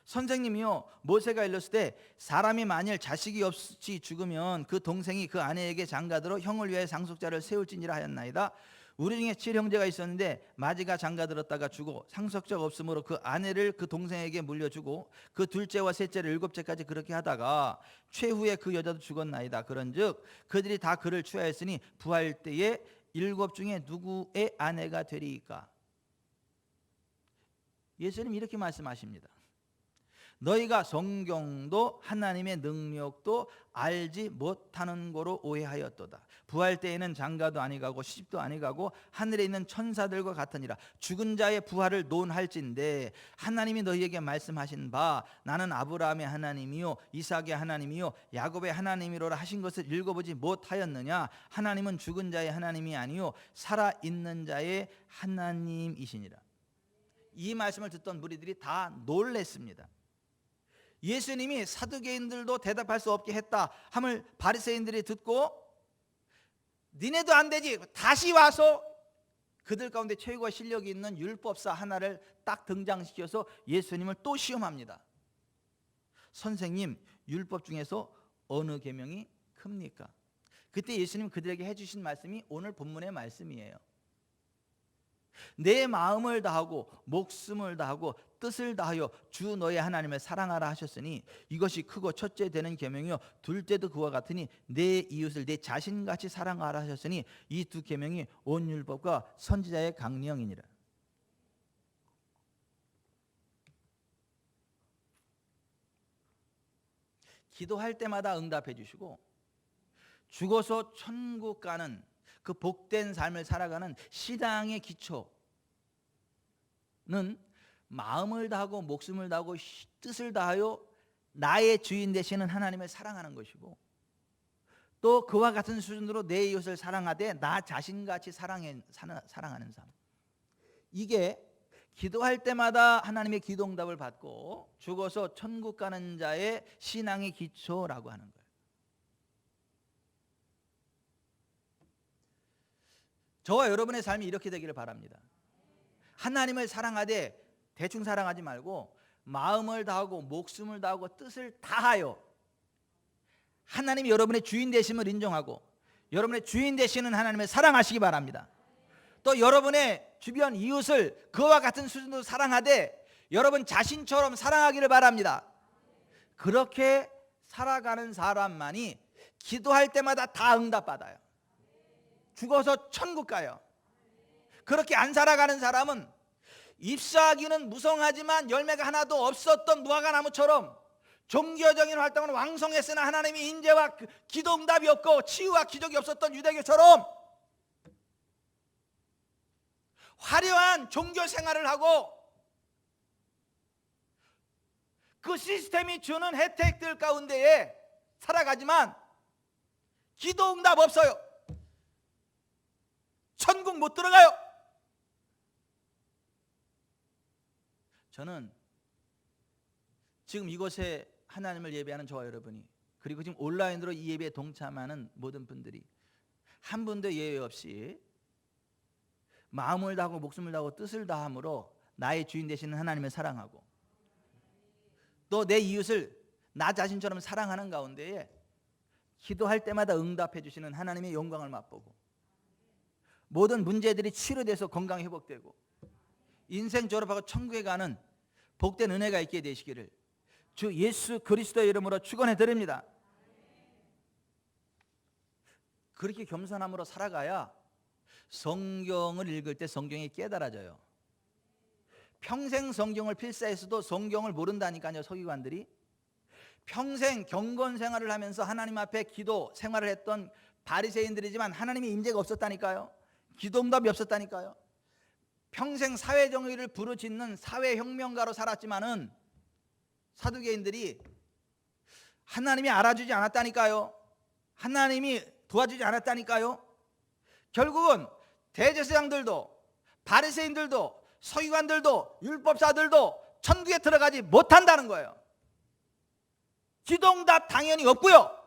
선생님이요, 모세가 일렀을 때 사람이 만일 자식이 없이 죽으면 그 동생이 그 아내에게 장가들어 형을 위하여 상속자를 세울지니라 하였나이다. 우리 중에 7형제가 있었는데 마지가 장가들었다가 죽고 상속자가 없으므로 그 아내를 그 동생에게 물려주고 그 둘째와 셋째를 7째까지 그렇게 하다가 최후에 그 여자도 죽었나이다. 그런즉 그들이 다 그를 취하였으니 부활 때에 7 중에 누구의 아내가 되리이까. 예수님 이렇게 말씀하십니다. 너희가 성경도 하나님의 능력도 알지 못하는 거로 오해하였도다. 부활 때에는 장가도 아니가고 시집도 아니가고 하늘에 있는 천사들과 같으니라. 죽은 자의 부활을 논할진대 하나님이 너희에게 말씀하신 바 나는 아브라함의 하나님이요 이삭의 하나님이요 야곱의 하나님이로라 하신 것을 읽어보지 못하였느냐. 하나님은 죽은 자의 하나님이 아니요 살아있는 자의 하나님이시니라. 이 말씀을 듣던 무리들이 다 놀랬습니다. 예수님이 사두개인들도 대답할 수 없게 했다 함을 바리새인들이 듣고 니네도 안 되지, 다시 와서 그들 가운데 최고의 실력이 있는 율법사 하나를 딱 등장시켜서 예수님을 또 시험합니다. 선생님, 율법 중에서 어느 계명이 큽니까? 그때 예수님 그들에게 해주신 말씀이 오늘 본문의 말씀이에요. 내 마음을 다하고 목숨을 다하고 뜻을 다하여 주 너의 하나님을 사랑하라 하셨으니 이것이 크고 첫째 되는 계명이요 둘째도 그와 같으니 내 이웃을 내 자신같이 사랑하라 하셨으니 이 두 계명이 온 율법과 선지자의 강령이니라. 기도할 때마다 응답해 주시고 죽어서 천국 가는 그 복된 삶을 살아가는 신앙의 기초는 마음을 다하고 목숨을 다하고 뜻을 다하여 나의 주인 되시는 하나님을 사랑하는 것이고, 또 그와 같은 수준으로 내 이웃을 사랑하되 나 자신같이 사랑하는 삶, 이게 기도할 때마다 하나님의 기도 응답을 받고 죽어서 천국 가는 자의 신앙의 기초라고 하는 거예요. 저와 여러분의 삶이 이렇게 되기를 바랍니다. 하나님을 사랑하되 대충 사랑하지 말고 마음을 다하고 목숨을 다하고 뜻을 다하여 하나님이 여러분의 주인 되심을 인정하고 여러분의 주인 되시는 하나님을 사랑하시기 바랍니다. 또 여러분의 주변 이웃을 그와 같은 수준으로 사랑하되 여러분 자신처럼 사랑하기를 바랍니다. 그렇게 살아가는 사람만이 기도할 때마다 다 응답받아요. 죽어서 천국 가요. 그렇게 안 살아가는 사람은 잎사귀는 무성하지만 열매가 하나도 없었던 무화과나무처럼 종교적인 활동은 왕성했으나 하나님의 인재와 기도 응답이 없고 치유와 기적이 없었던 유대교처럼 화려한 종교 생활을 하고 그 시스템이 주는 혜택들 가운데에 살아가지만 기도 응답 없어요. 천국 못 들어가요. 저는 지금 이곳에 하나님을 예배하는 저와 여러분이, 그리고 지금 온라인으로 이 예배에 동참하는 모든 분들이 한 분도 예외 없이 마음을 다하고 목숨을 다하고 뜻을 다함으로 나의 주인 되시는 하나님을 사랑하고 또 내 이웃을 나 자신처럼 사랑하는 가운데에 기도할 때마다 응답해 주시는 하나님의 영광을 맛보고 모든 문제들이 치료돼서 건강이 회복되고 인생 졸업하고 천국에 가는 복된 은혜가 있게 되시기를 주 예수 그리스도의 이름으로 축원해 드립니다. 그렇게 겸손함으로 살아가야 성경을 읽을 때 성경이 깨달아져요. 평생 성경을 필사했어도 성경을 모른다니까요. 서기관들이 평생 경건 생활을 하면서 하나님 앞에 기도 생활을 했던 바리새인들이지만 하나님의 임재가 없었다니까요. 기도 응답이 없었다니까요. 평생 사회정의를 부르짖는 사회혁명가로 살았지만은 사두개인들이 하나님이 알아주지 않았다니까요. 하나님이 도와주지 않았다니까요. 결국은 대제사장들도 바리새인들도 서기관들도 율법사들도 천국에 들어가지 못한다는 거예요. 기도응답 당연히 없고요.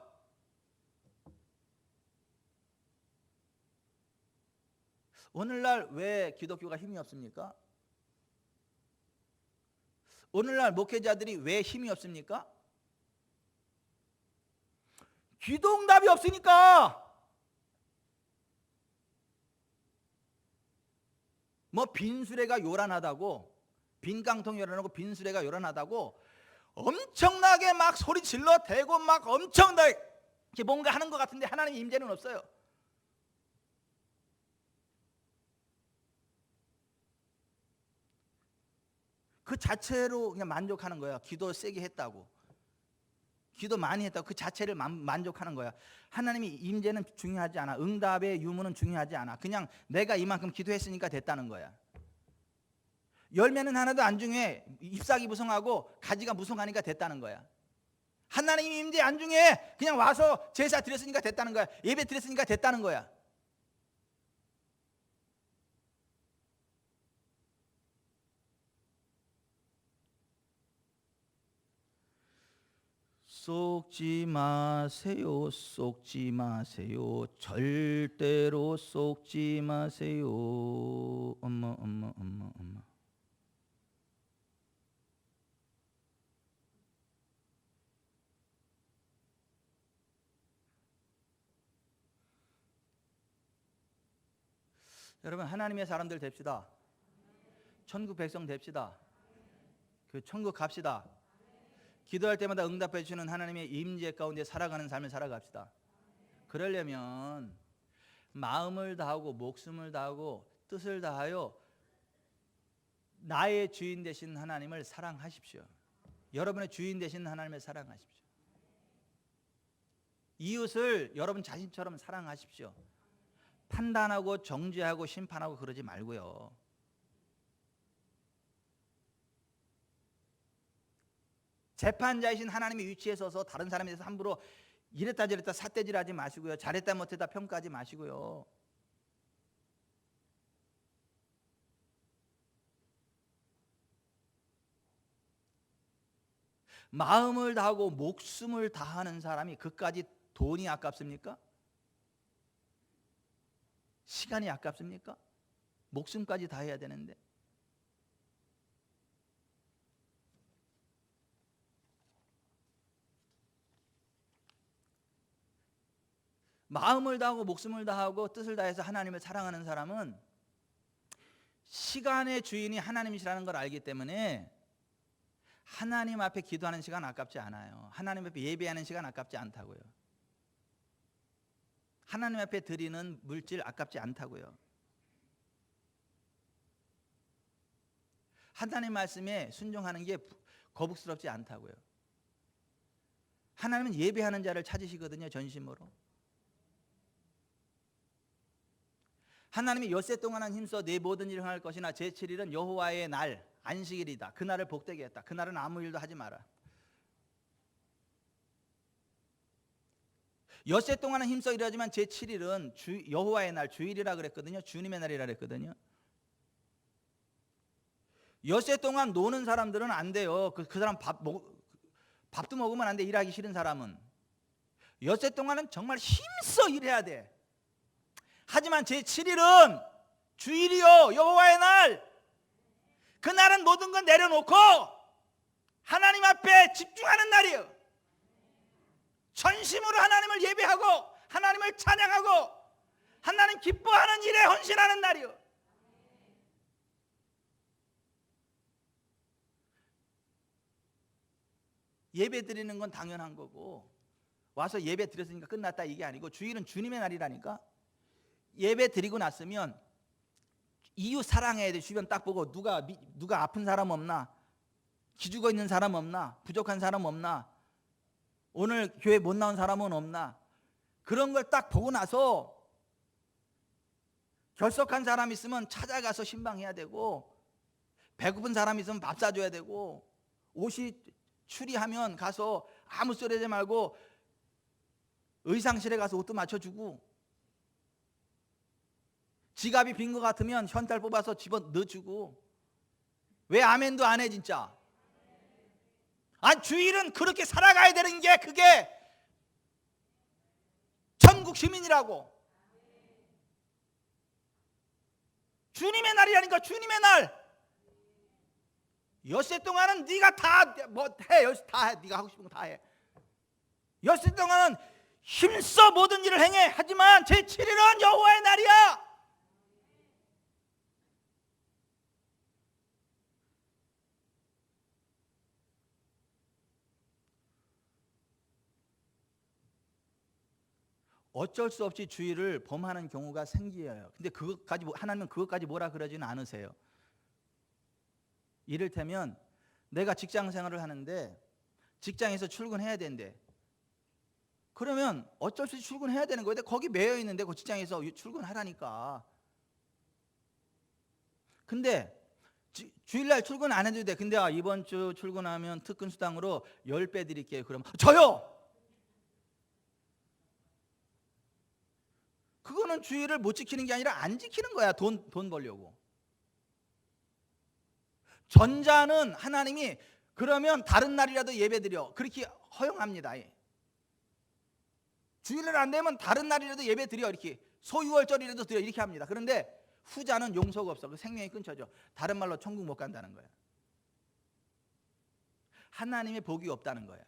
오늘날 왜 기독교가 힘이 없습니까? 오늘날 목회자들이 왜 힘이 없습니까? 기도응답이 없으니까. 뭐 빈수레가 요란하다고, 빈깡통 요란하고 빈수레가 요란하다고 엄청나게 막 소리 질러 대고 막 엄청나게 뭔가 하는 것 같은데 하나님의 임재는 없어요. 그 자체로 그냥 만족하는 거야. 기도 세게 했다고, 기도 많이 했다고 그 자체를 만족하는 거야. 하나님의 임재는 중요하지 않아. 응답의 유무는 중요하지 않아. 그냥 내가 이만큼 기도했으니까 됐다는 거야. 열매는 하나도 안 중요해. 잎사귀 무성하고 가지가 무성하니까 됐다는 거야. 하나님의 임재 안 중요해. 그냥 와서 제사 드렸으니까 됐다는 거야. 예배 드렸으니까 됐다는 거야. 속지 마세요. 속지 마세요. 절대로 속지 마세요. 엄마. 여러분 하나님의 사람들 됩시다. 천국 백성 됩시다. 그 천국 갑시다. 기도할 때마다 응답해 주시는 하나님의 임재 가운데 살아가는 삶을 살아갑시다. 그러려면 마음을 다하고 목숨을 다하고 뜻을 다하여 나의 주인 되신 하나님을 사랑하십시오. 여러분의 주인 되신 하나님을 사랑하십시오. 이웃을 여러분 자신처럼 사랑하십시오. 판단하고 정죄하고 심판하고 그러지 말고요. 재판자이신 하나님의 위치에 서서 다른 사람에 대해서 함부로 이랬다 저랬다 삿대질하지 마시고요. 잘했다 못했다 평가하지 마시고요. 마음을 다하고 목숨을 다하는 사람이 그까지 돈이 아깝습니까? 시간이 아깝습니까? 목숨까지 다해야 되는데. 마음을 다하고 목숨을 다하고 뜻을 다해서 하나님을 사랑하는 사람은 시간의 주인이 하나님이시라는 걸 알기 때문에 하나님 앞에 기도하는 시간 아깝지 않아요. 하나님 앞에 예배하는 시간 아깝지 않다고요. 하나님 앞에 드리는 물질 아깝지 않다고요. 하나님 말씀에 순종하는 게 거북스럽지 않다고요. 하나님은 예배하는 자를 찾으시거든요. 전심으로. 하나님이 엿새 동안은 힘써 내 모든 일을 행할 것이나 제7일은 여호와의 날 안식일이다. 그날을 복되게 했다. 그날은 아무 일도 하지 마라. 엿새 동안은 힘써 일하지만 제7일은 여호와의 날 주일이라 그랬거든요. 주님의 날이라 그랬거든요. 엿새 동안 노는 사람들은 안 돼요. 그 사람 밥도 먹으면 안 돼. 일하기 싫은 사람은. 엿새 동안은 정말 힘써 일해야 돼. 하지만 제7일은 주일이요 여호와의 날. 그날은 모든 건 내려놓고 하나님 앞에 집중하는 날이에요. 전심으로 하나님을 예배하고 하나님을 찬양하고 하나님 기뻐하는 일에 헌신하는 날이에요. 예배 드리는 건 당연한 거고 와서 예배 드렸으니까 끝났다 이게 아니고 주일은 주님의 날이라니까. 예배 드리고 났으면 이웃 사랑해야 돼. 주변 딱 보고 누가 아픈 사람 없나? 기죽어 있는 사람 없나? 부족한 사람 없나? 오늘 교회 못 나온 사람은 없나? 그런 걸 딱 보고 나서 결석한 사람 있으면 찾아가서 신방해야 되고 배고픈 사람 있으면 밥 사줘야 되고 옷이 추리하면 가서 아무 소리 하지 말고 의상실에 가서 옷도 맞춰주고 지갑이 빈 것 같으면 현찰 뽑아서 집어 넣어주고. 왜 아멘도 안 해 진짜? 아니 주일은 그렇게 살아가야 되는 게 그게 천국 시민이라고. 주님의 날이라니까. 주님의 날. 엿새 동안은 네가 다 뭐 해. 다 해. 네가 하고 싶은 거 다 해. 엿새 동안은 힘써 모든 일을 행해. 하지만 제7일은 여호와의 날이야. 어쩔 수 없이 주의를 범하는 경우가 생겨요. 근데 그것까지 하나님은 그것까지 뭐라 그러지는 않으세요. 이를테면 내가 직장 생활을 하는데 직장에서 출근해야 된대. 그러면 어쩔 수 없이 출근해야 되는 거예요. 근데 거기 매여 있는데 그 직장에서 출근하라니까. 근데 주일날 출근 안 해도 돼. 근데 이번 주 출근하면 특근 수당으로 10배 드릴게요. 그럼 저요. 그거는 주일을 못 지키는 게 아니라 안 지키는 거야. 돈 벌려고. 전자는 하나님이 그러면 다른 날이라도 예배드려 그렇게 허용합니다. 주일날 안 되면 다른 날이라도 예배드려 이렇게 소유월절이라도 드려 이렇게 합니다. 그런데 후자는 용서가 없어. 그 생명이 끊쳐져. 다른 말로 천국 못 간다는 거야. 하나님의 복이 없다는 거야.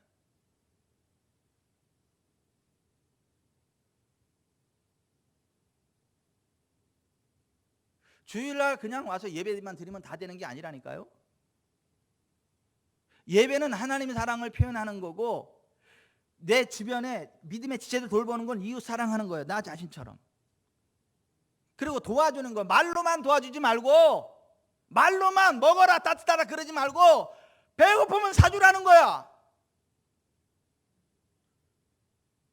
주일날 그냥 와서 예배만 드리면 다 되는 게 아니라니까요. 예배는 하나님의 사랑을 표현하는 거고, 내 주변에 믿음의 지체들 돌보는 건 이웃 사랑하는 거예요. 나 자신처럼. 그리고 도와주는 거, 말로만 도와주지 말고, 말로만 먹어라 따뜻하다 그러지 말고 배고프면 사주라는 거야.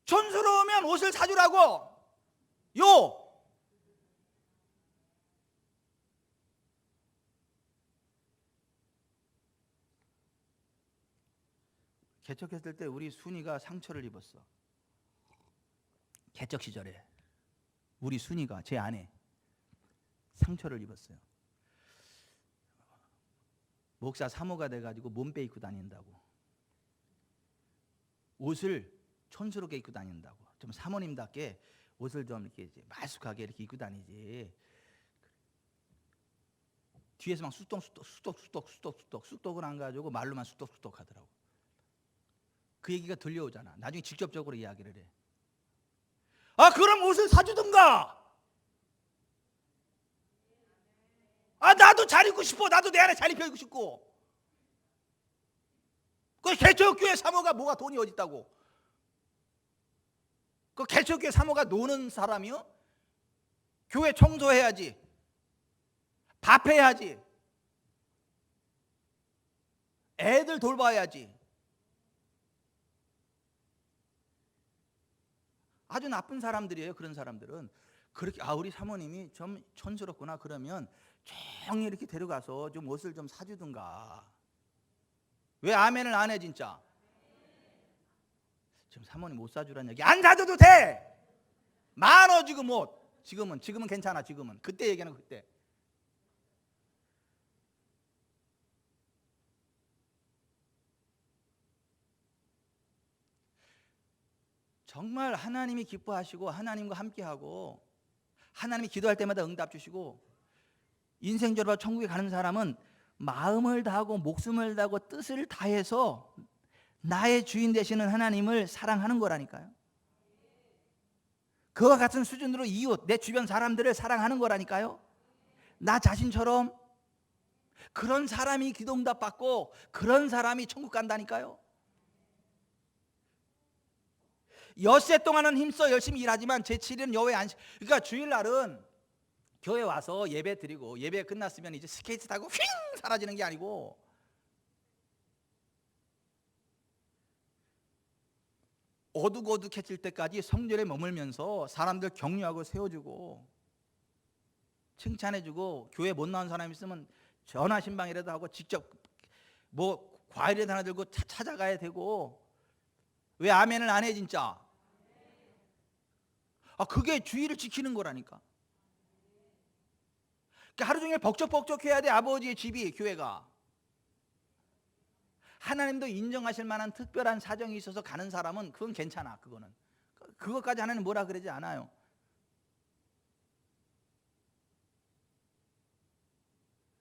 촌스러우면 옷을 사주라고. 요. 개척했을 때 우리 순이가 상처를 입었어. 개척 시절에 우리 순이가, 제 아내, 상처를 입었어요. 목사 사모가 돼가지고 몸빼 입고 다닌다고, 옷을 촌스럽게 입고 다닌다고, 좀 사모님답게 옷을 좀 이렇게 말쑥하게 이렇게 입고 다니지. 뒤에서 막 쑥덕을 안 가지고 말로만 쑥덕 하더라고. 그 얘기가 들려오잖아. 나중에 직접적으로 이야기를 해. 아, 그럼 옷을 사주든가. 아, 나도 잘 입고 싶어. 나도 내 안에 잘 입혀 입고 싶고. 그 개척교회 사모가 뭐가 돈이 어디 있다고. 그 개척교회 사모가 노는 사람이요? 교회 청소해야지, 밥해야지, 애들 돌봐야지. 아주 나쁜 사람들이에요. 그런 사람들은. 그렇게, 아, 우리 사모님이 좀 촌스럽구나 그러면 조용히 이렇게 데려가서 좀 옷을 좀 사주든가. 왜 아멘을 안 해 진짜? 지금 사모님 옷 사주라는 얘기 안 사줘도 돼. 많어 지금 옷. 지금은 괜찮아. 지금은. 그때 얘기하는 거 그때. 정말 하나님이 기뻐하시고 하나님과 함께하고 하나님이 기도할 때마다 응답 주시고 인생적으로 천국에 가는 사람은 마음을 다하고 목숨을 다하고 뜻을 다해서 나의 주인 되시는 하나님을 사랑하는 거라니까요. 그와 같은 수준으로 이웃, 내 주변 사람들을 사랑하는 거라니까요. 나 자신처럼. 그런 사람이 기도응답 받고 그런 사람이 천국 간다니까요. 엿새 동안은 힘써 열심히 일하지만 제7일은 여호와의 안식. 그러니까 주일날은 교회 와서 예배 드리고 예배 끝났으면 이제 스케이트 타고 휙 사라지는 게 아니고, 어둑어둑해질 때까지 성전에 머물면서 사람들 격려하고 세워주고 칭찬해주고, 교회 못 나온 사람 있으면 전화 신방이라도 하고 직접 뭐 과일이라도 하나 들고 찾아가야 되고. 왜 아멘을 안 해 진짜? 아, 그게 주의를 지키는 거라니까. 그러니까 하루 종일 벅적벅적해야 돼. 아버지의 집이, 교회가. 하나님도 인정하실 만한 특별한 사정이 있어서 가는 사람은 그건 괜찮아. 그거는. 그것까지 하나님 뭐라 그러지 않아요.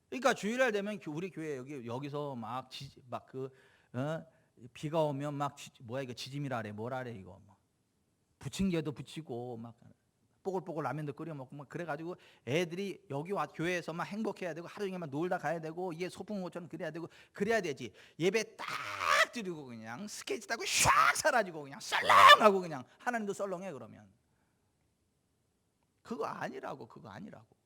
그러니까 주일날 되면 우리 교회 여기서 비가 오면 막 뭐야 이거 지짐이라 그래, 뭐라 그래 이거, 막 부침개도 부치고 막 뽀글뽀글 라면도 끓여 먹고 막 그래가지고 애들이 여기 와 교회에서 막 행복해야 되고 하루 종일 막 놀다 가야 되고, 이게 소풍호처럼 그래야 되고 그래야 되지. 예배 딱 드리고 그냥 스케이트 타고 샥 사라지고 그냥 썰렁하고 그냥 하나님도 썰렁해. 그러면 그거 아니라고. 그거 아니라고.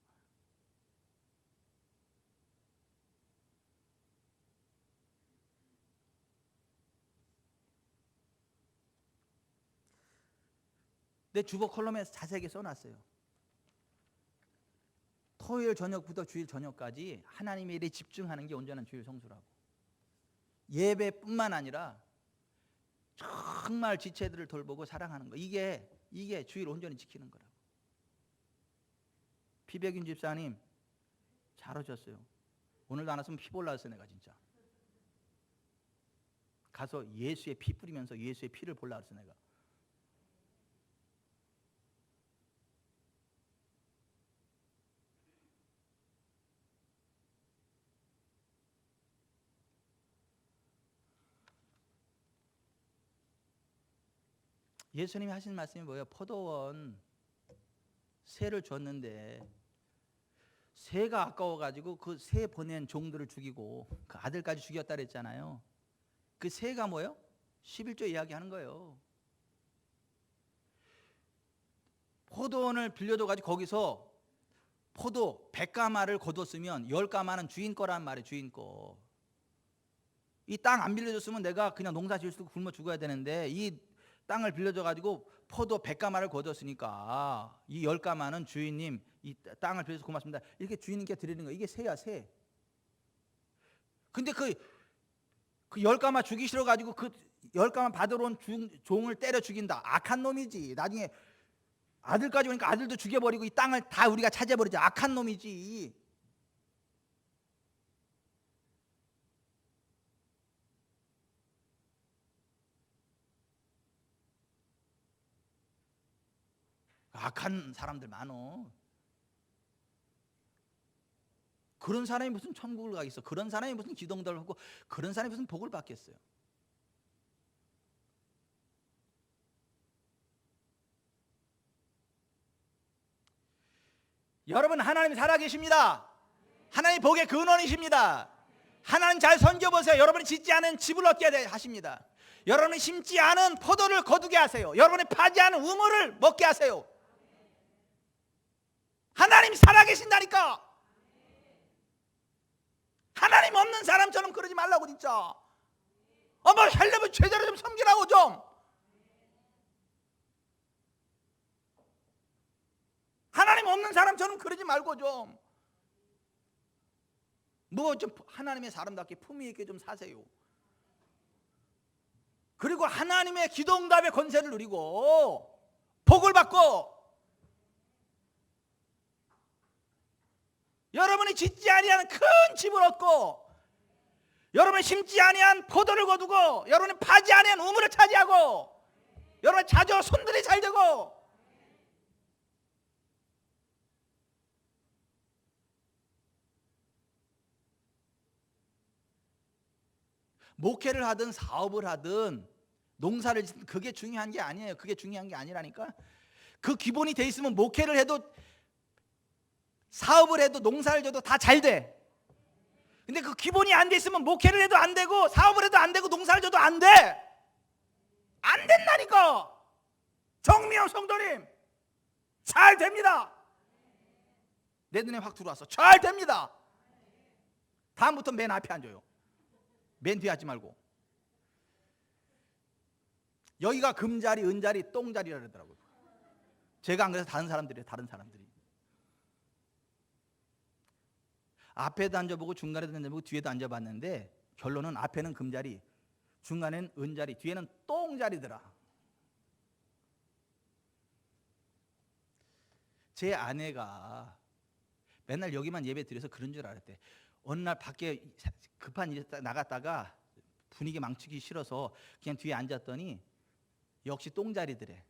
내 주보 컬럼에 자세하게 써놨어요. 토요일 저녁부터 주일 저녁까지 하나님의 일에 집중하는 게 온전한 주일 성수라고. 예배뿐만 아니라 정말 지체들을 돌보고 사랑하는 거, 이게 주일 온전히 지키는 거라고. 피백윤 집사님 잘하셨어요. 오늘도 안 왔으면 피 볼라했어 내가 진짜. 가서 예수의 피 뿌리면서 예수의 피를 볼라 했어 내가. 예수님이 하신 말씀이 뭐예요? 포도원 새를 줬는데 새가 아까워가지고 그 새 보낸 종들을 죽이고 그 아들까지 죽였다 그랬잖아요. 그 새가 뭐예요? 11조 이야기하는 거예요. 포도원을 빌려줘가지고 거기서 포도 100가마를 거뒀으면 10가마는 주인 거란 말이에요. 주인 거. 이 땅 안 빌려줬으면 내가 그냥 농사 지을 수도 굶어 죽어야 되는데 이 땅을 빌려줘가지고 포도 100가마를 거뒀으니까 이 10가마는 주인님 이 땅을 빌려줘서 고맙습니다. 이렇게 주인님께 드리는 거예요. 이게 새야, 새. 근데 그 10가마 주기 싫어가지고 그 10가마 받으러 온 종을 때려 죽인다. 악한 놈이지. 나중에 아들까지 오니까 아들도 죽여버리고 이 땅을 다 우리가 차지해버리지. 악한 놈이지. 악한 사람들 많어. 그런 사람이 무슨 천국을 가겠어. 그런 사람이 무슨 기도응답을 하고 그런 사람이 무슨 복을 받겠어요. 여러분, 하나님 살아계십니다. 하나님 복의 근원이십니다. 하나님 잘 섬겨보세요. 여러분이 짓지 않은 집을 얻게 하십니다. 여러분이 심지 않은 포도를 거두게 하세요. 여러분이 파지 않은 우물을 먹게 하세요. 하나님 살아계신다니까. 하나님 없는 사람처럼 그러지 말라고 진짜. 어머, 하려면 제대로 좀 섬기라고 좀. 하나님 없는 사람처럼 그러지 말고 좀. 뭐 좀 하나님의 사람답게 품위 있게 좀 사세요. 그리고 하나님의 기도응답의 권세를 누리고 복을 받고 여러분이 짓지 아니한 큰 집을 얻고 여러분이 심지 아니한 포도를 거두고 여러분이 파지 아니한 우물을 차지하고 여러분의 자녀 손들이 잘 되고 목회를 하든 사업을 하든 농사를 짓든 그게 중요한 게 아니에요. 그게 중요한 게 아니라니까. 그 기본이 돼 있으면 목회를 해도 사업을 해도 농사를 져도 다 잘 돼. 근데 그 기본이 안 돼 있으면 목회를 해도 안 되고 사업을 해도 안 되고 농사를 져도 안 돼. 안 된다니까. 정미영 성도님 잘 됩니다. 내 눈에 확 들어왔어. 잘 됩니다. 다음부터 맨 앞에 앉아요. 맨 뒤에 앉지 말고. 여기가 금자리, 은자리, 똥자리라 그러더라고요. 제가 안 그래서 다른 사람들이 앞에도 앉아보고 중간에도 앉아보고 뒤에도 앉아봤는데 결론은 앞에는 금자리, 중간에는 은자리, 뒤에는 똥자리더라. 제 아내가 맨날 여기만 예배 드려서 그런 줄 알았대. 어느 날 밖에 급한 일이 나갔다가 분위기 망치기 싫어서 그냥 뒤에 앉았더니 역시 똥자리더래.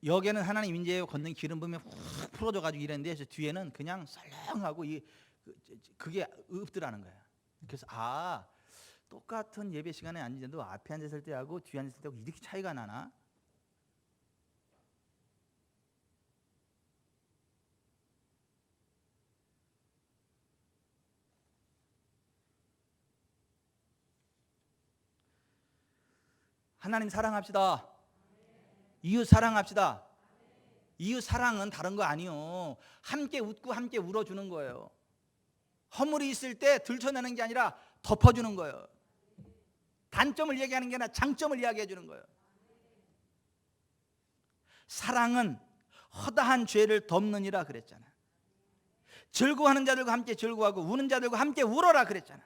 여기는 하나님 인재에 걷는 기름 부으면 훅 풀어져가지고 이랬는데 뒤에는 그냥 썰렁하고 그게 없더라는 거야. 그래서 똑같은 예배 시간에 앉는데도 앞에 앉았을 때하고 뒤에 앉았을 때하고 이렇게 차이가 나나? 하나님 사랑합시다. 이웃 사랑합시다. 이웃 사랑은 다른 거 아니요. 함께 웃고 함께 울어주는 거예요. 허물이 있을 때 들춰내는 게 아니라 덮어주는 거예요. 단점을 얘기하는 게 아니라 장점을 이야기해 주는 거예요. 사랑은 허다한 죄를 덮느니라 그랬잖아. 즐거워하는 자들과 함께 즐거워하고 우는 자들과 함께 울어라 그랬잖아.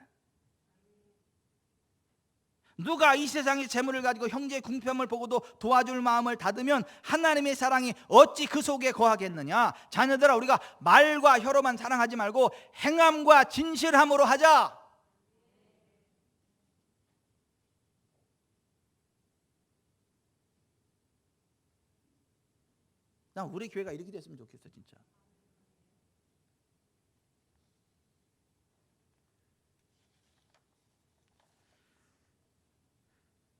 누가 이 세상의 재물을 가지고 형제의 궁핍함을 보고도 도와줄 마음을 닫으면 하나님의 사랑이 어찌 그 속에 거하겠느냐. 자녀들아, 우리가 말과 혀로만 사랑하지 말고 행함과 진실함으로 하자. 난 우리 교회가 이렇게 됐으면 좋겠어 진짜.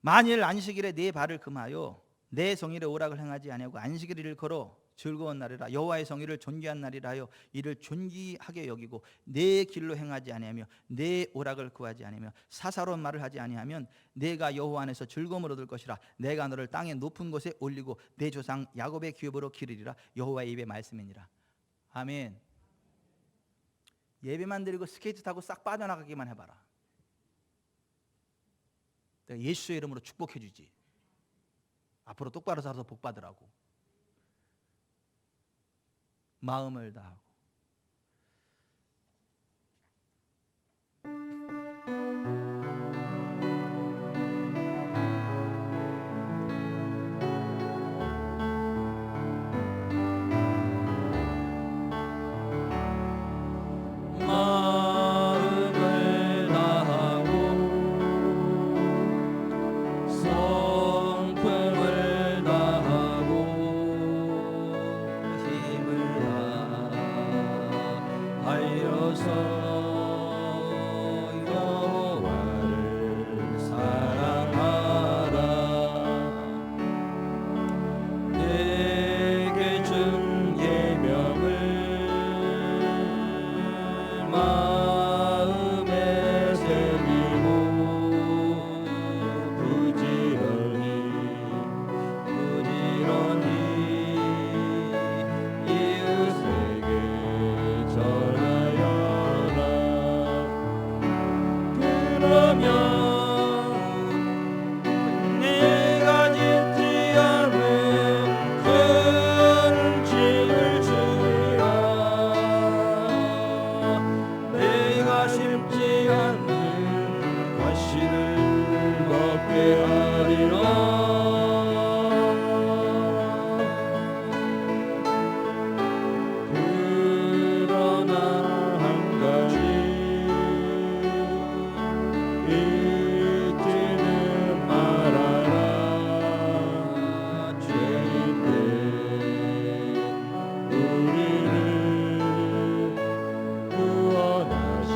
만일 안식일에 네 발을 금하여 내 성일의 오락을 행하지 아니하고 안식일을 일컬어 즐거운 날이라. 여호와의 성의를 존귀한 날이라 하여 이를 존귀하게 여기고 내 길로 행하지 아니하며 내 오락을 구하지 아니하며 사사로운 말을 하지 아니하면 내가 여호와 안에서 즐거움을 얻을 것이라. 내가 너를 땅의 높은 곳에 올리고 내 조상 야곱의 기업으로 기르리라. 여호와의 입의 말씀이니라. 아멘. 예배만 드리고 스케이트 타고 싹 빠져나가기만 해봐라. 내가 예수의 이름으로 축복해 주지. 앞으로 똑바로 살아서 복 받으라고. 마음을 다하고. 마음을 다하고 성품을 다하고 힘을 다하여서 여호와를 사랑하라. 내게 준 계명을 마음에 새기고 부지런히 이웃에게 전하여라. 그러면 내가 짓지 않은 큰 집을 주리라. 내가 심지 않는 과실을 먹게 하리라. 그러나 한 가지 잊지는 말아라. 죄인 된 우리를 구원하신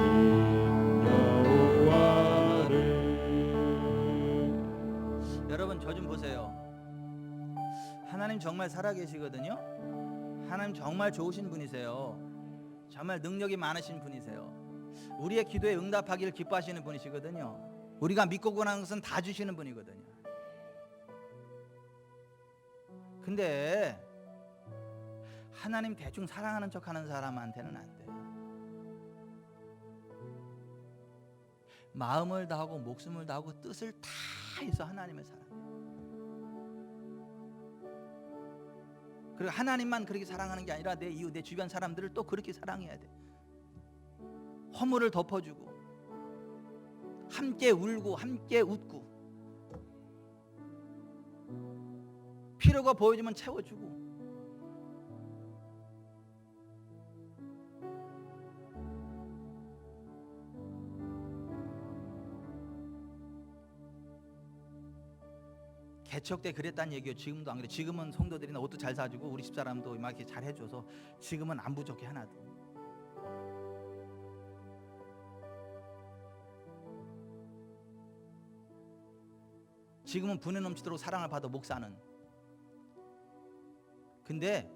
여호와를. 여러분 저 좀 보세요. 하나님 정말 살아계시거든요. 하나님 정말 좋으신 분이세요. 정말 능력이 많으신 분이세요. 우리의 기도에 응답하기를 기뻐하시는 분이시거든요. 우리가 믿고 구하는 것은 다 주시는 분이거든요. 근데 하나님 대충 사랑하는 척하는 사람한테는 안 돼요. 마음을 다하고 목숨을 다하고 뜻을 다해서 하나님을 사랑해요. 그리고 하나님만 그렇게 사랑하는 게 아니라 내 이웃, 내 주변 사람들을 또 그렇게 사랑해야 돼. 허물을 덮어주고 함께 울고 함께 웃고 필요가 보여주면 채워주고. 개척 때 그랬다는 얘기예요. 지금도 안 그래. 지금은 성도들이나 옷도 잘 사주고 우리 집사람도 막 이렇게 잘 해줘서 지금은 안 부족해 하나도. 지금은 분에 넘치도록 사랑을 받아 목사는. 근데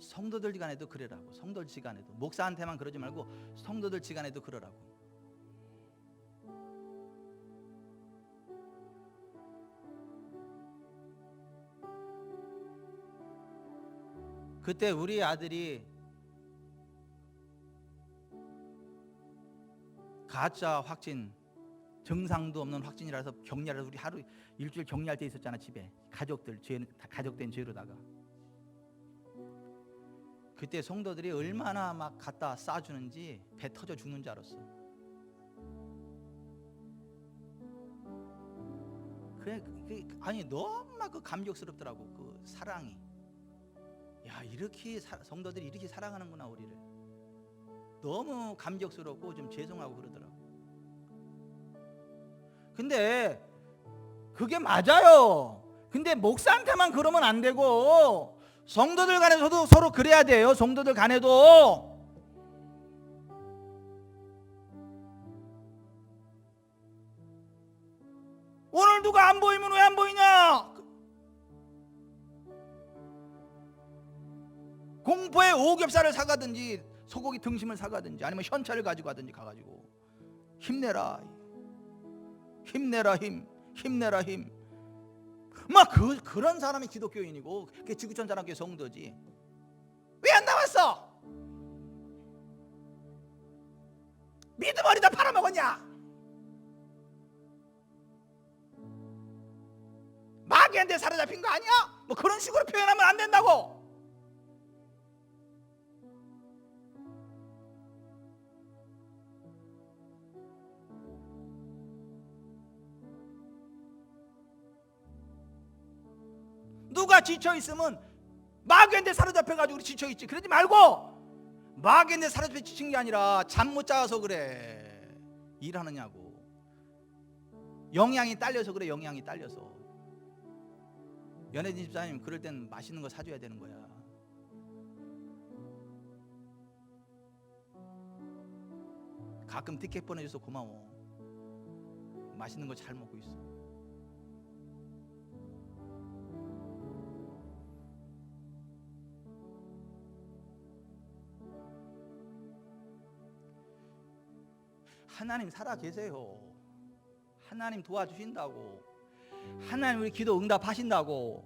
성도들 지간에도 그러라고. 성도들 지간에도 목사한테만 그러지 말고 성도들 지간에도 그러라고. 그때 우리 아들이 가짜 확진, 증상도 없는 확진이라서 격리를, 우리 하루 일주일 격리할 때 있었잖아. 집에 가족들, 가족된 죄로다가. 그때 성도들이 얼마나 막 갖다 싸주는지 배 터져 죽는 줄 알았어. 아니 너무 막 그 감격스럽더라고. 그 사랑이. 야, 이렇게 성도들이 이렇게 사랑하는구나 우리를. 너무 감격스럽고 좀 죄송하고 그러더라고. 근데 그게 맞아요. 근데 목사한테만 그러면 안 되고 성도들 간에서도 서로 그래야 돼요. 성도들 간에도. 오늘 누가 안 보이면 왜 안 보이냐? 공포의 오겹살을 사가든지 소고기 등심을 사가든지 아니면 현찰을 가지고 가든지 가가지고 힘내라, 힘내라, 힘내라, 힘. 막 그런 사람이 기독교인이고 그게 지구촌 사람교회 성도지. 왜 안 나왔어? 믿음 어디다 팔아먹었냐? 마귀한테 사로잡힌 거 아니야? 뭐 그런 식으로 표현하면 안 된다고. 누가 지쳐있으면 마귀한테 사로잡혀가지고 지쳐있지. 그러지 말고 마귀한테 사로잡혀 지친 게 아니라 잠 못 자서 그래. 일하느냐고. 영양이 딸려서 그래. 영양이 딸려서. 연예진 집사님 그럴 땐 맛있는 거 사줘야 되는 거야. 가끔 티켓 보내줘서 고마워. 맛있는 거 잘 먹고 있어. 하나님 살아 계세요. 하나님 도와주신다고. 하나님 우리 기도 응답하신다고.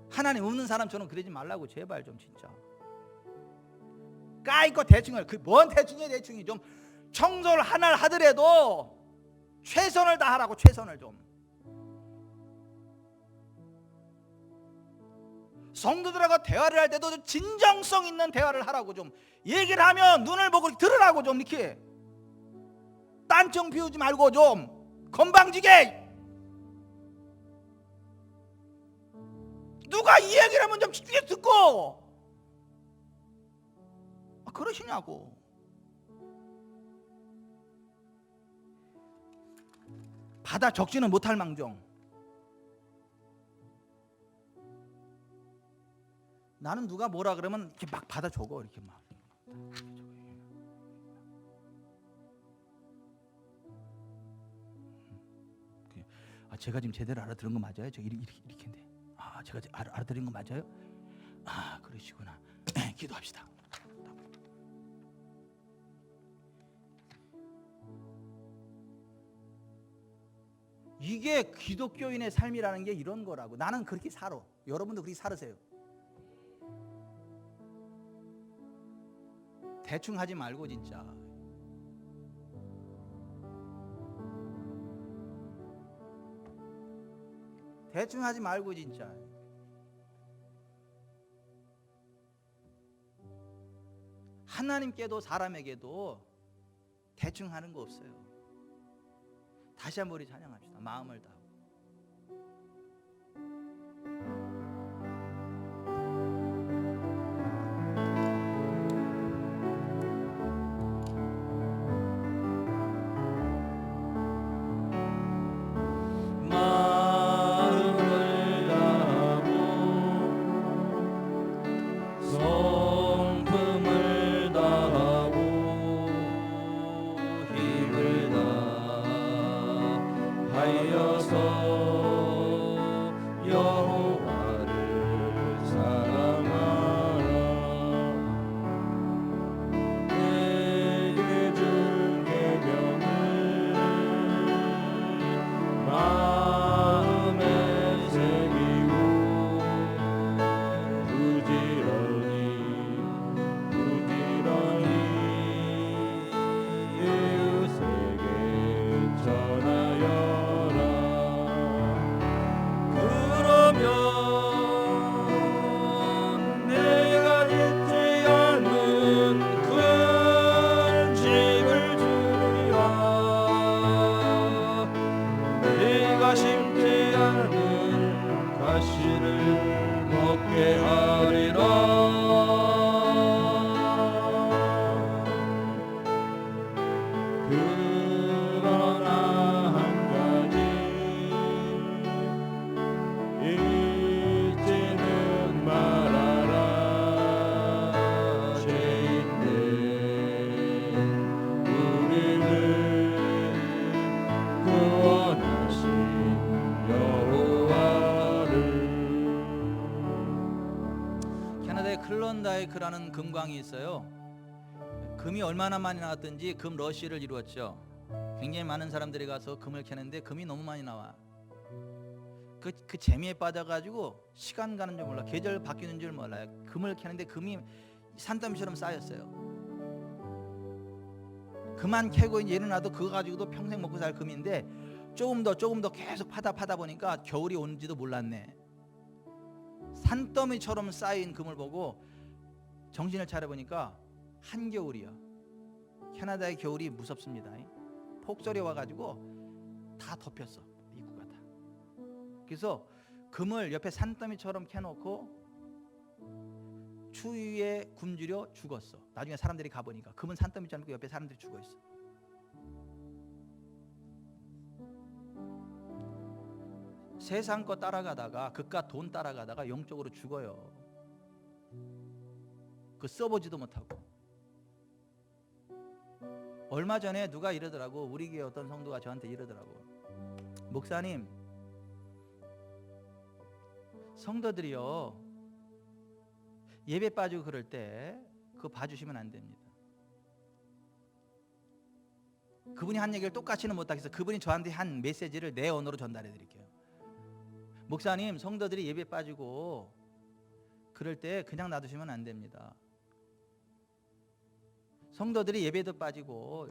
하나님 없는 사람처럼 그러지 말라고. 제발 좀 진짜. 까이고 대충을, 그 뭔 대충이야. 대충이 좀 청소를 하나를 하더라도 최선을 다하라고. 최선을 좀. 성도들하고 대화를 할 때도 좀 진정성 있는 대화를 하라고. 좀 얘기를 하면 눈을 보고 들으라고. 좀 이렇게 딴청 피우지 말고 좀 건방지게. 누가 이 얘기를 하면 좀 집중해서 듣고. 그러시냐고. 받아 적지는 못할 망정 나는 누가 뭐라 그러면 이렇게 막 받아 적어. 이렇게 막. 제가 지금 제대로 알아들은 거 맞아요? 저 이렇게인데. 제가 알아들은 거 맞아요? 그러시구나. 기도합시다. 이게 기독교인의 삶이라는 게 이런 거라고. 나는 그렇게 살아. 여러분도 그렇게 살으세요. 대충 하지 말고 진짜. 대충 하지 말고 진짜. 하나님께도 사람에게도 대충 하는 거 없어요. 다시 한번 우리 찬양합시다. 마음을 다하고. 클론다이크라는 금광이 있어요. 금이 얼마나 많이 나왔든지 금 러시를 이루었죠. 굉장히 많은 사람들이 가서 금을 캐는데 금이 너무 많이 나와. 그 재미에 빠져가지고 시간 가는 줄 몰라, 계절 바뀌는 줄 몰라요. 금을 캐는데 금이 산더미처럼 쌓였어요. 그만 캐고 이제 일어나도 그거 가지고도 평생 먹고 살 금인데 조금 더 계속 파다 보니까 겨울이 온지도 몰랐네. 산더미처럼 쌓인 금을 보고 정신을 차려보니까 한겨울이야. 캐나다의 겨울이 무섭습니다. 폭설이 와가지고 다 덮였어, 입구가 다. 그래서 금을 옆에 산더미처럼 캐놓고 추위에 굶주려 죽었어. 나중에 사람들이 가보니까 금은 산더미처럼 옆에 사람들이 죽어있어. 세상 거 따라가다가, 그깟 돈 따라가다가 영적으로 죽어요. 그 써보지도 못하고. 얼마 전에 누가 이러더라고. 우리 교회 어떤 성도가 저한테 이러더라고. 목사님, 성도들이요 예배 빠지고 그럴 때 그거 봐주시면 안 됩니다. 그분이 한 얘기를 똑같이는 못하겠어. 그분이 저한테 한 메시지를 내 언어로 전달해 드릴게요. 목사님, 성도들이 예배 빠지고 그럴 때 그냥 놔두시면 안 됩니다. 성도들이 예배도 빠지고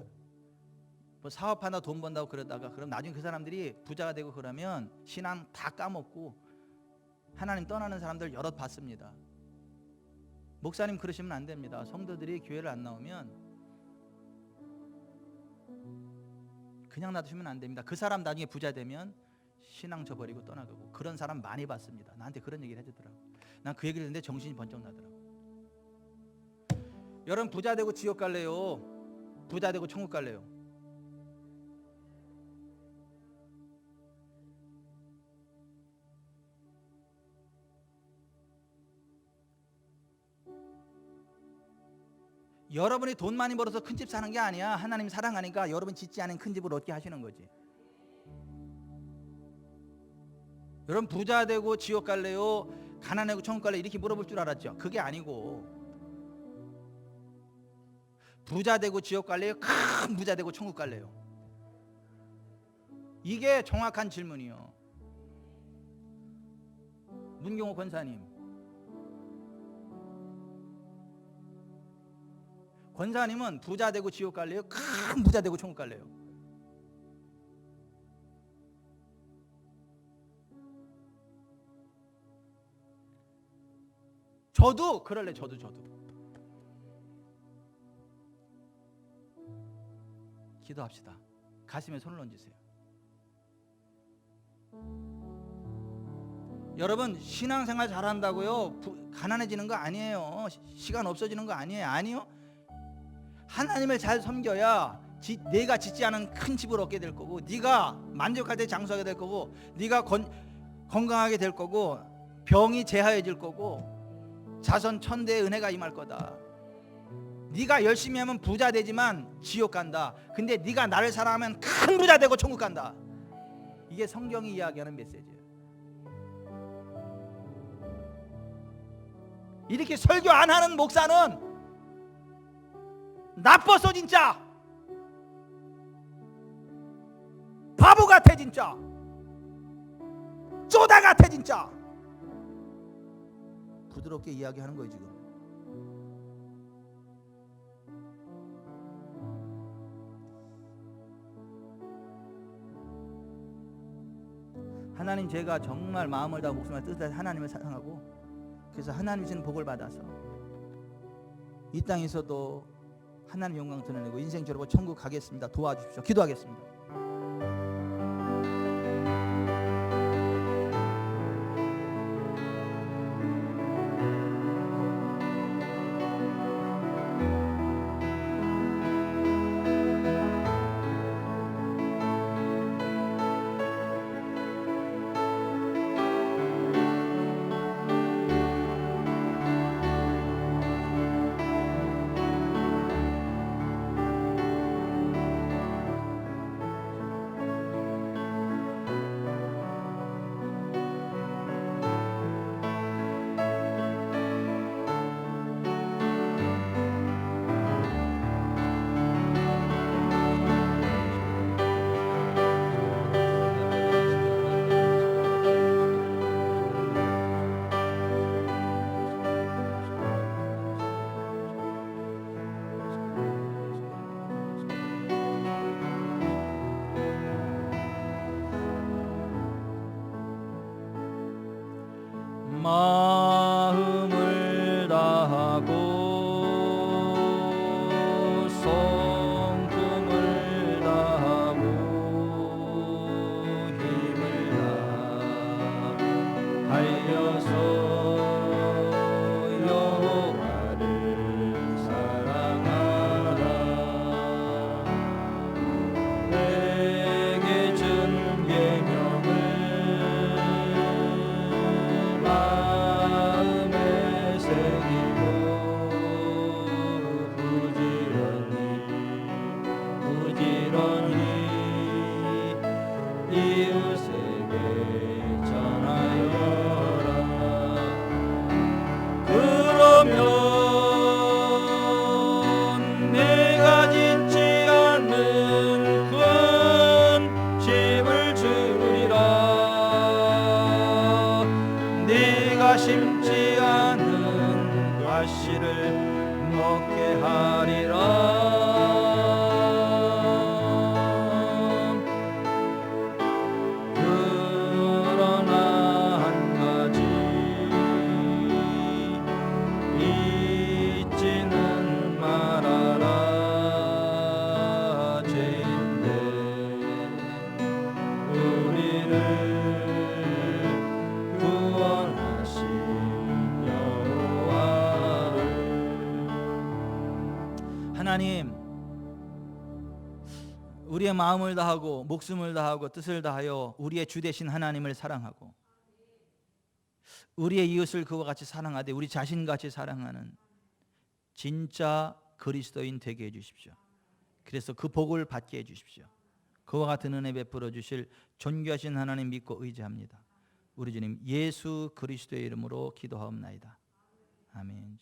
뭐 사업하나 돈 번다고 그러다가 그럼 나중에 그 사람들이 부자가 되고 그러면 신앙 다 까먹고 하나님 떠나는 사람들 여럿 봤습니다. 목사님 그러시면 안 됩니다. 성도들이 교회를 안 나오면 그냥 놔두시면 안 됩니다. 그 사람 나중에 부자 되면 신앙 저버리고 떠나가고. 그런 사람 많이 봤습니다. 나한테 그런 얘기를 해주더라고. 난 그 얘기를 듣는데 정신이 번쩍 나더라고. 여러분, 부자 되고 지옥 갈래요? 부자 되고 천국 갈래요? 여러분이 돈 많이 벌어서 큰 집 사는 게 아니야. 하나님 사랑하니까 여러분 짓지 않은 큰 집을 얻게 하시는 거지. 여러분, 부자 되고 지옥 갈래요? 가난하고 천국 갈래요? 이렇게 물어볼 줄 알았죠? 그게 아니고, 부자 되고 지옥 갈래요? 큰 부자 되고 천국 갈래요? 이게 정확한 질문이요. 문경호 권사님, 권사님은 부자 되고 지옥 갈래요? 큰 부자 되고 천국 갈래요? 저도 그럴래. 저도 기도합시다. 가슴에 손을 얹으세요. 여러분, 신앙생활 잘한다고요 가난해지는 거 아니에요. 시간 없어지는 거 아니에요. 아니요. 하나님을 잘 섬겨야 내가 짓지 않은 큰 집을 얻게 될 거고, 네가 만족할 때 장수하게 될 거고, 네가 건강하게 될 거고, 병이 제하여질 거고, 자손 천대의 은혜가 임할 거다. 네가 열심히 하면 부자 되지만 지옥 간다. 근데 네가 나를 사랑하면 큰 부자 되고 천국 간다. 이게 성경이 이야기하는 메시지예요. 이렇게 설교 안 하는 목사는 나빴어 진짜. 바보 같아 진짜. 쪼다 같아 진짜. 부드럽게 이야기하는 거예요 지금. 하나님, 제가 정말 마음을 다하고 목숨을 뜻을 다해 하나님을 사랑하고, 그래서 하나님 주시는 복을 받아서 이 땅에서도 하나님 영광 드러내고 인생 저러고 천국 가겠습니다. 도와주십시오. 기도하겠습니다. 마음을 다하고 성품을 다하고 힘을 다하여서 여호와를 사랑하라. 내게 준 계명을 마음에 새기고 부지런히 이웃에게 전하여라. 그러면 내가 짓지 않는 큰 집을 주리라. 네가 심지 않은 과실을 먹게 하리라. 그러나 한 가지 잊지는 말아라. 죄인된 우리를 구원하신 여호와를. 하나님, 우리의 마음을 다하고 목숨을 다하고 뜻을 다하여 우리의 주 되신 하나님을 사랑하고 우리의 이웃을 그와 같이 사랑하되 우리 자신같이 사랑하는 진짜 그리스도인 되게 해주십시오. 그래서 그 복을 받게 해주십시오. 그와 같은 은혜 베풀어 주실 존귀하신 하나님 믿고 의지합니다. 우리 주님 예수 그리스도의 이름으로 기도하옵나이다. 아멘.